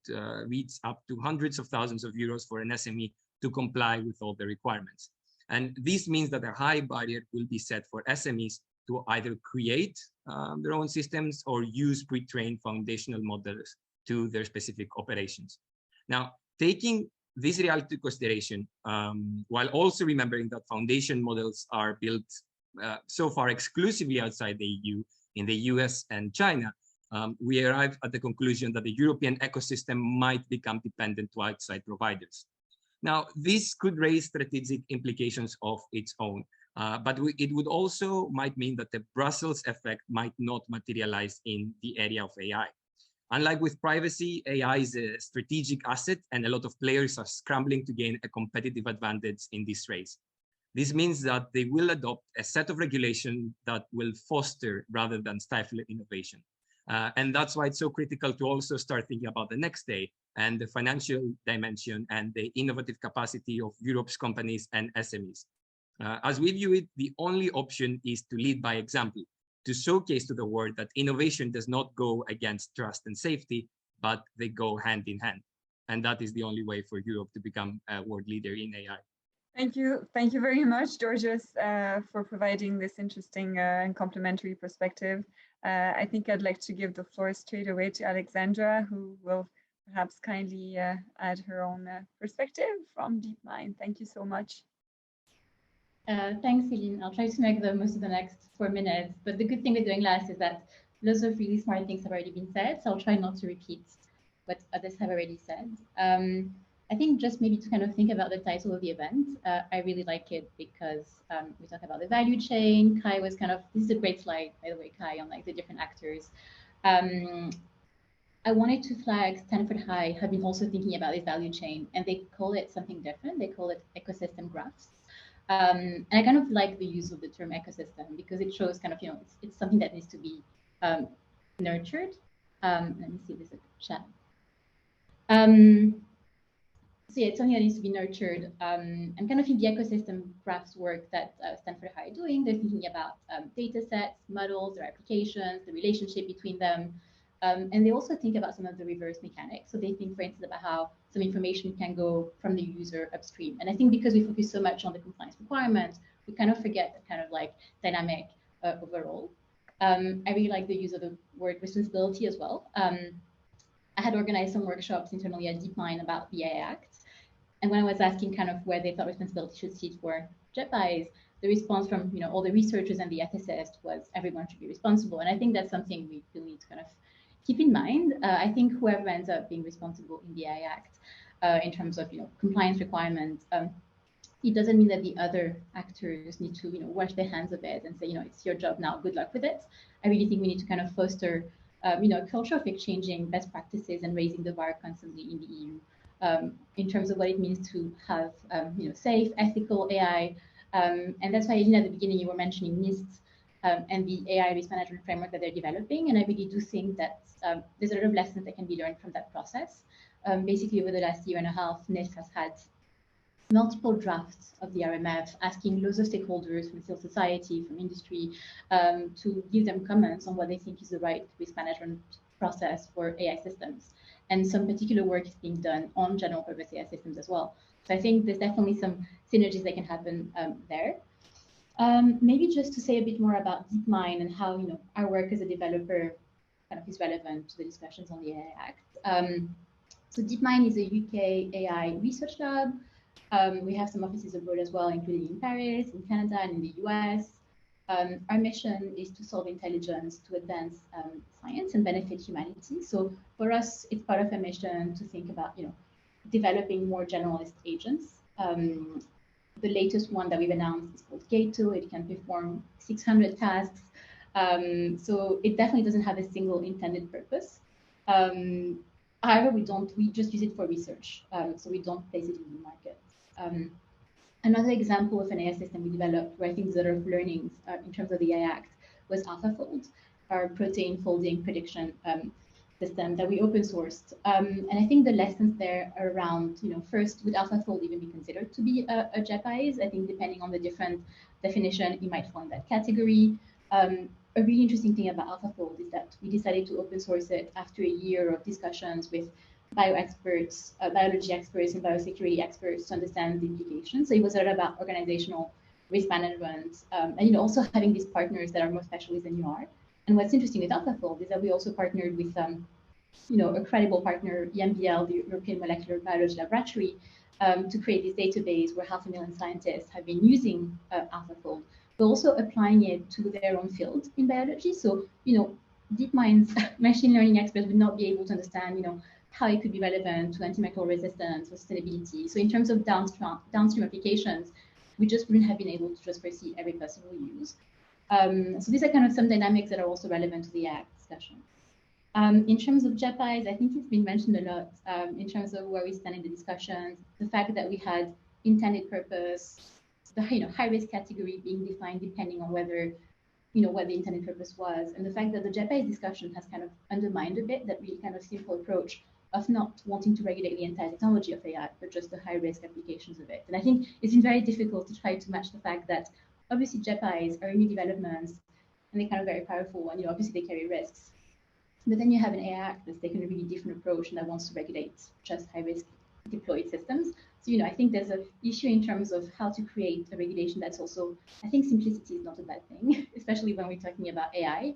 reach up to hundreds of thousands of euros for an SME to comply with all the requirements. And this means that a high barrier will be set for SMEs to either create their own systems or use pre-trained foundational models to their specific operations. Now, taking this reality into consideration, while also remembering that foundation models are built so far exclusively outside the EU, in the US and China, we arrive at the conclusion that the European ecosystem might become dependent to outside providers. Now, this could raise strategic implications of its own, but it would also might mean that the Brussels effect might not materialize in the area of AI. Unlike with privacy, AI is a strategic asset, and a lot of players are scrambling to gain a competitive advantage in this race. This means that they will adopt a set of regulations that will foster rather than stifle innovation. And that's why it's so critical to also start thinking about the next day and the financial dimension and the innovative capacity of Europe's companies and SMEs. As we view it, the only option is to lead by example, to showcase to the world that innovation does not go against trust and safety, but they go hand in hand. And that is the only way for Europe to become a world leader in AI. Thank you very much, Georgios, for providing this interesting and complementary perspective. I think I'd like to give the floor straight away to Alexandra, who will perhaps kindly add her own perspective from DeepMind. Thank you so much. Thanks, Celine. I'll try to make the most of the next 4 minutes. But the good thing with doing less is that lots of really smart things have already been said. So I'll try not to repeat what others have already said. I think just maybe to kind of think about the title of the event, I really like it because we talk about the value chain. Kai was kind of, this is a great slide, by the way, Kai, on like the different actors. I wanted to flag Stanford High have been also thinking about this value chain, and they call it something different. They call it ecosystem graphs. And I kind of like the use of the term ecosystem because it shows kind of, you know, it's something that needs to be nurtured. Let me see this in the chat. So yeah, it's something that needs to be nurtured. And kind of in the ecosystem graphs work that Stanford High are doing, they're thinking about data sets, models, their applications, the relationship between them. And they also think about some of the reverse mechanics. So they think, for instance, about how some information can go from the user upstream. And I think because we focus so much on the compliance requirements, we kind of forget that kind of like dynamic overall. I really like the use of the word responsibility as well. I had organized some workshops internally at DeepMind about the AI Act. And when I was asking kind of where they thought responsibility should sit for JEPIs, the response from, you know, all the researchers and the ethicists was everyone should be responsible. And I think that's something we really need to kind of keep in mind. I think whoever ends up being responsible in the AI Act in terms of, you know, compliance requirements, it doesn't mean that the other actors need to, you know, wash their hands of it and say, you know, it's your job now, good luck with it. I really think we need to kind of foster, you know, a culture of exchanging best practices and raising the bar constantly in the EU in terms of what it means to have, you know, safe, ethical AI. And that's why, Elina, at the beginning, you were mentioning NIST and the AI risk management framework that they're developing. And I really do think that there's a lot of lessons that can be learned from that process. Basically, over the last year and a half, NIST has had multiple drafts of the RMF asking lots of stakeholders from civil society, from industry, to give them comments on what they think is the right risk management process for AI systems. And some particular work is being done on general purpose AI systems as well. So I think there's definitely some synergies that can happen there. Maybe just to say a bit more about DeepMind and how, you know, our work as a developer kind of is relevant to the discussions on the AI Act. So DeepMind is a UK AI research lab. We have some offices abroad as well, including in Paris, in Canada, and in the US. Our mission is to solve intelligence to advance science and benefit humanity. So for us, it's part of a mission to think about, you know, developing more generalist agents. The latest one that we've announced is called Gato. It can perform 600 tasks. So it definitely doesn't have a single intended purpose. However, we just use it for research. So we don't place it in the market. Another example of an AI system we developed where I think there's a lot of learnings in terms of the AI Act was AlphaFold, our protein folding prediction system that we open sourced. And I think the lessons there are around, you know, first, would AlphaFold even be considered to be a JEPIs? I think depending on the different definition, it might fall in that category. A really interesting thing about AlphaFold is that we decided to open source it after a year of discussions with bioexperts, biology experts, and biosecurity experts to understand the implications. So it was a lot about organizational risk management, and, you know, also having these partners that are more specialists than you are. And what's interesting with AlphaFold is that we also partnered with, you know, a credible partner, EMBL, the European Molecular Biology Laboratory, to create this database where 500,000 scientists have been using AlphaFold, but also applying it to their own field in biology. So, you know, DeepMind's machine learning experts would not be able to understand, you know, how it could be relevant to antimicrobial resistance or sustainability. So in terms of downstream applications, we just wouldn't have been able to just foresee every possible use. So these are kind of some dynamics that are also relevant to the Act discussion. In terms of JEPIs, I think it's been mentioned a lot in terms of where we stand in the discussions, the fact that we had intended purpose, the, you know, high risk category being defined depending on whether, you know, what the intended purpose was, and the fact that the JEPIs discussion has kind of undermined a bit that really kind of simple approach of not wanting to regulate the entire technology of AI, but just the high-risk applications of it. And I think it's been very difficult to try to match the fact that obviously JEPIs are new developments and they're kind of very powerful, and, you know, obviously they carry risks. But then you have an AI Act that's taken a really different approach and that wants to regulate just high-risk deployed systems. So, you know, I think there's an issue in terms of how to create a regulation that's also, I think simplicity is not a bad thing, especially when we're talking about AI.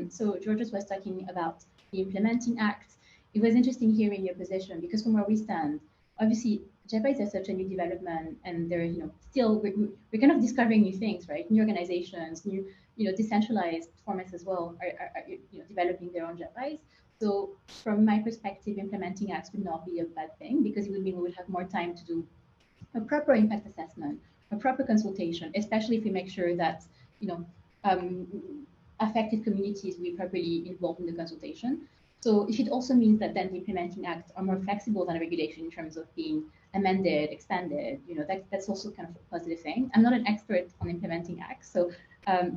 So Georges was talking about the implementing act. It was interesting hearing your position because from where we stand, obviously JPIs are such a new development, and they're still we're kind of discovering new things, right? New organizations, new decentralized formats as well are developing their own JPIs. So from my perspective, implementing acts would not be a bad thing, because it would mean we would have more time to do a proper impact assessment, a proper consultation, especially if we make sure that affected communities will be properly involved in the consultation. So if it also means that then the implementing acts are more flexible than a regulation in terms of being amended, expanded, that's also kind of a positive thing. I'm not an expert on implementing acts, so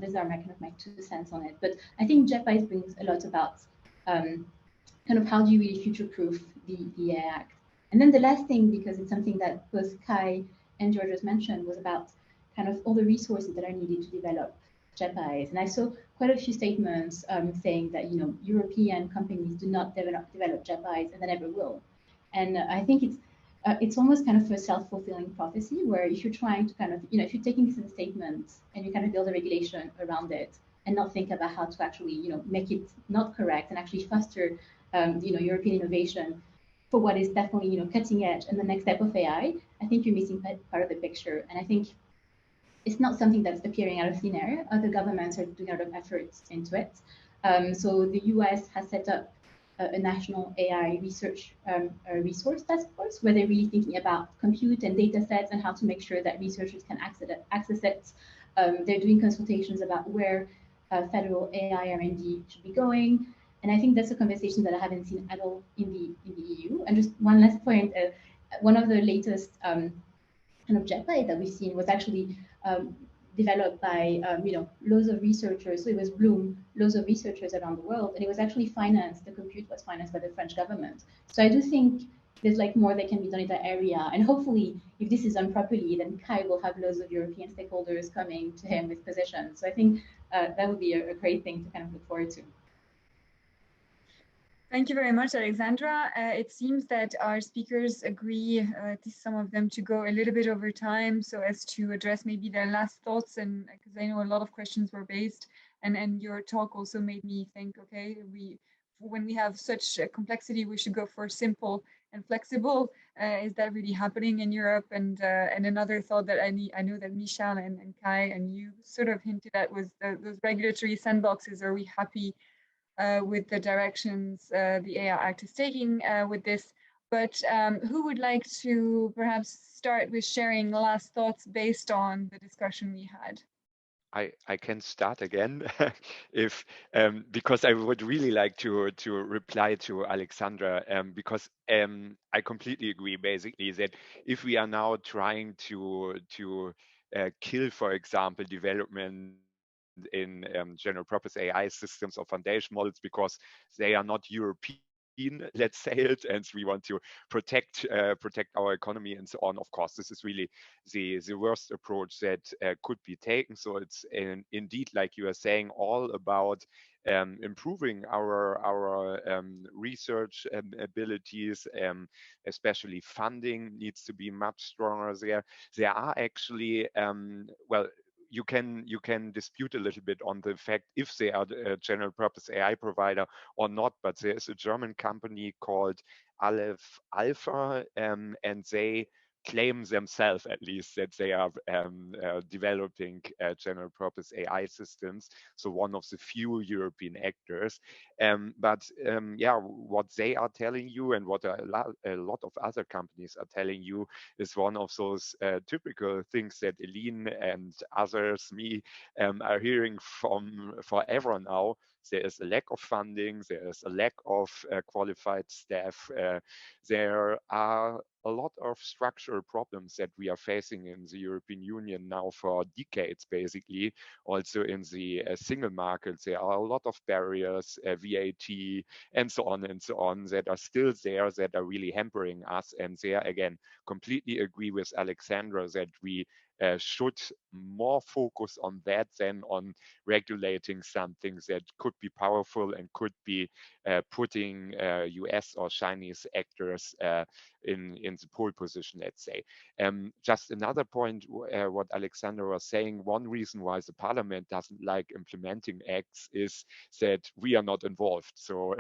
these are my 2 cents on it. But I think JEPIs brings a lot about kind of how do you really future-proof the AI Act. And then the last thing, because it's something that both Kai and George has mentioned, was about kind of all the resources that are needed to develop JEPIs. And I saw quite a few statements saying that European companies do not develop JEPIs and they never will. And I think it's almost kind of a self-fulfilling prophecy, where if you're trying to kind of if you're taking this as a statement and you kind of build a regulation around it and not think about how to actually make it not correct and actually foster European innovation for what is definitely cutting edge and the next step of AI, I think you're missing part of the picture. And I think it's not something that's appearing out of thin air. Other governments are doing a lot of efforts into it. So the US has set up a national AI research resource task force, where they're really thinking about compute and data sets and how to make sure that researchers can access it. They're doing consultations about where federal AI R&D should be going. And I think that's a conversation that I haven't seen at all in the EU. And just one last point, one of the latest kind of JEPI that we've seen was actually developed by loads of researchers. So it was Bloom, loads of researchers around the world, and it was actually financed. The compute was financed by the French government. So I do think there's more that can be done in that area. And hopefully, if this is done properly, then Kai will have loads of European stakeholders coming to him with positions. So I think that would be a great thing to kind of look forward to. Thank you very much, Alexandra. It seems that our speakers agree, at least some of them, to go a little bit over time so as to address maybe their last thoughts. And because I know a lot of questions were based, and your talk also made me think, okay, when we have such complexity, we should go for simple and flexible. Is that really happening in Europe? And another thought that I know that Michal and Kai and you sort of hinted at was those regulatory sandboxes. Are we happy with the directions the AI Act is taking with this? But who would like to perhaps start with sharing last thoughts based on the discussion we had? I can start again if because I would really like to reply to Alexandra because I completely agree basically that if we are now trying to kill, for example, development in general purpose AI systems or foundation models because they are not European, let's say it, and we want to protect our economy and so on. Of course, this is really the worst approach that could be taken. So it's indeed, like you are saying, all about improving our research abilities, especially funding needs to be much stronger there. There are actually, well, you can dispute a little bit on the fact if they are a general purpose AI provider or not, but there is a German company called Aleph Alpha, and they claim themselves at least that they are developing general purpose AI systems. So one of the few European actors. But yeah, what they are telling you and what a lot of other companies are telling you is one of those typical things that Eileen and others, me, are hearing from forever now. There is a lack of funding, there is a lack of qualified staff. There are a lot of structural problems that we are facing in the European Union now for decades, basically. Also in the single market, there are a lot of barriers, VAT, and so on, that are still there, that are really hampering us. And there, again, completely agree with Alexandra that we should more focus on that than on regulating something that could be powerful and could be putting US or Chinese actors in the pole position, let's say. Just another point, what Alexander was saying, one reason why the parliament doesn't like implementing acts is that we are not involved. So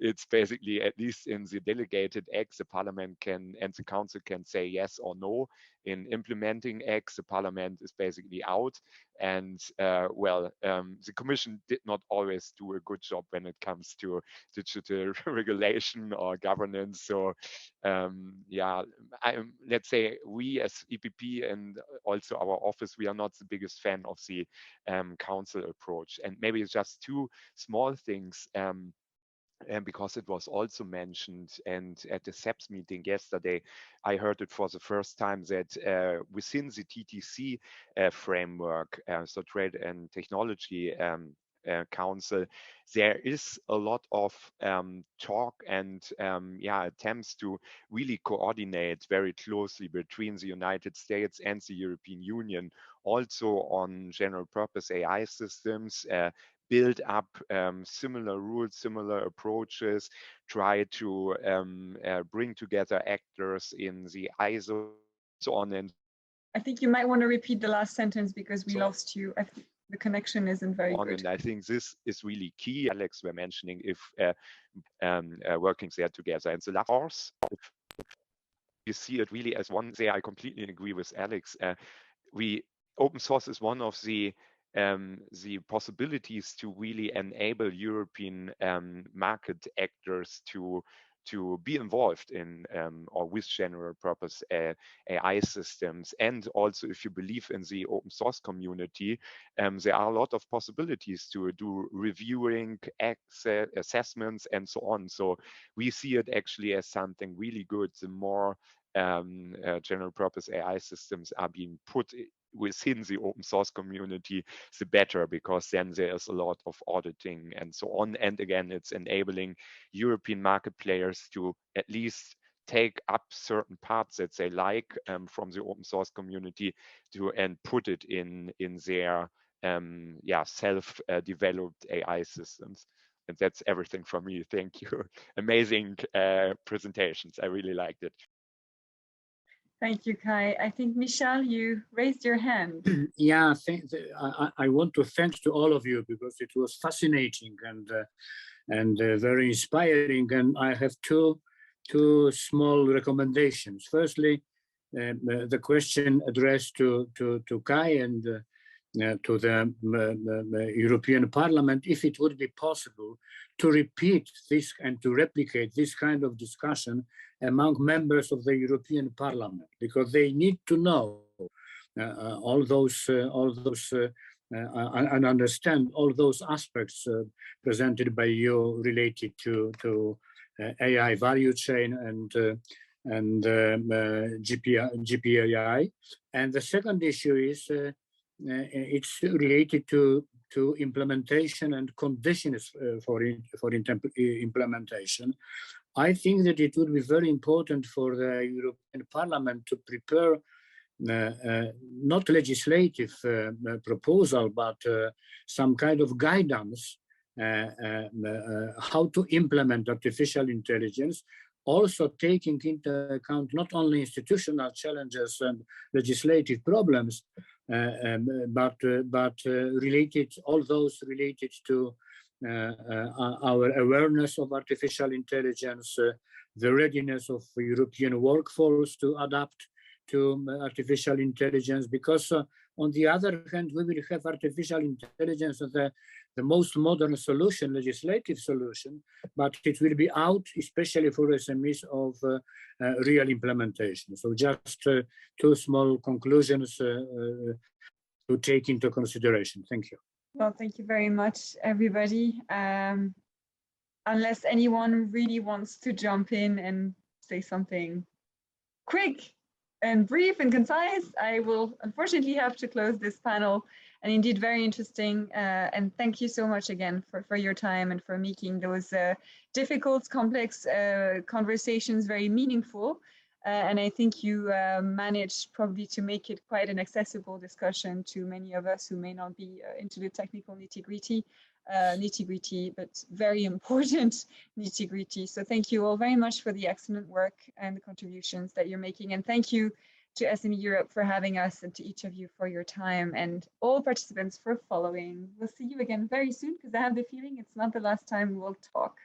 it's basically, at least in the delegated acts, the parliament can and the council can say yes or no. In implementing acts, the parliament is basically out. And the commission did not always do a good job when it comes to digital regulation or governance. So let's say we as EPP and also our office, we are not the biggest fan of the council approach. And maybe it's just two small things. And because it was also mentioned, and at the SEPS meeting yesterday, I heard it for the first time that within the TTC framework, so Trade and Technology Council, there is a lot of talk and attempts to really coordinate very closely between the United States and the European Union, also on general purpose AI systems, build up similar rules, similar approaches, try to bring together actors in the ISO, so on. And I think you might want to repeat the last sentence because we lost you. I think the connection isn't very good. And I think this is really key. Alex were mentioning if working there together. And the last course, you see it really as one. There, I completely agree with Alex. Open source is one of the possibilities to really enable European market actors to be involved in or with general purpose AI systems. And also, if you believe in the open source community, there are a lot of possibilities to do reviewing, assessments, and so on. So we see it actually as something really good. The more general purpose AI systems are being put within the open source community, the better, because then there's a lot of auditing and so on. And again, it's enabling European market players to at least take up certain parts that they like from the open source community and put it in their self-developed AI systems. And that's everything from me. Thank you. Amazing presentations. I really liked it. Thank you, Kai. I think, Michel, you raised your hand. Yeah, I want to thank to all of you because it was fascinating and very inspiring. And I have two small recommendations. Firstly, the question addressed to Kai and to the European Parliament, if it would be possible to repeat this and to replicate this kind of discussion among members of the European Parliament, because they need to know all those and understand all those aspects presented by you related to AI value chain and GPAI. And the second issue is it's related to implementation and conditions for implementation. I think that it would be very important for the European Parliament to prepare not legislative proposal, but some kind of guidance how to implement artificial intelligence, also taking into account not only institutional challenges and legislative problems, but all those related to our awareness of artificial intelligence, the readiness of the European workforce to adapt to artificial intelligence, because on the other hand, we will have artificial intelligence as the most modern solution, legislative solution, but it will be out, especially for SMEs, of real implementation. So just two small conclusions to take into consideration. Thank you. Well, thank you very much, everybody. Unless anyone really wants to jump in and say something quick and brief and concise, I will unfortunately have to close this panel. And indeed, very interesting. And thank you so much again for your time and for making those difficult, complex conversations very meaningful. And I think you managed probably to make it quite an accessible discussion to many of us who may not be into the technical nitty-gritty, but very important nitty-gritty. So thank you all very much for the excellent work and the contributions that you're making. And thank you to SME Europe for having us, and to each of you for your time, and all participants for following. We'll see you again very soon, because I have the feeling it's not the last time we'll talk.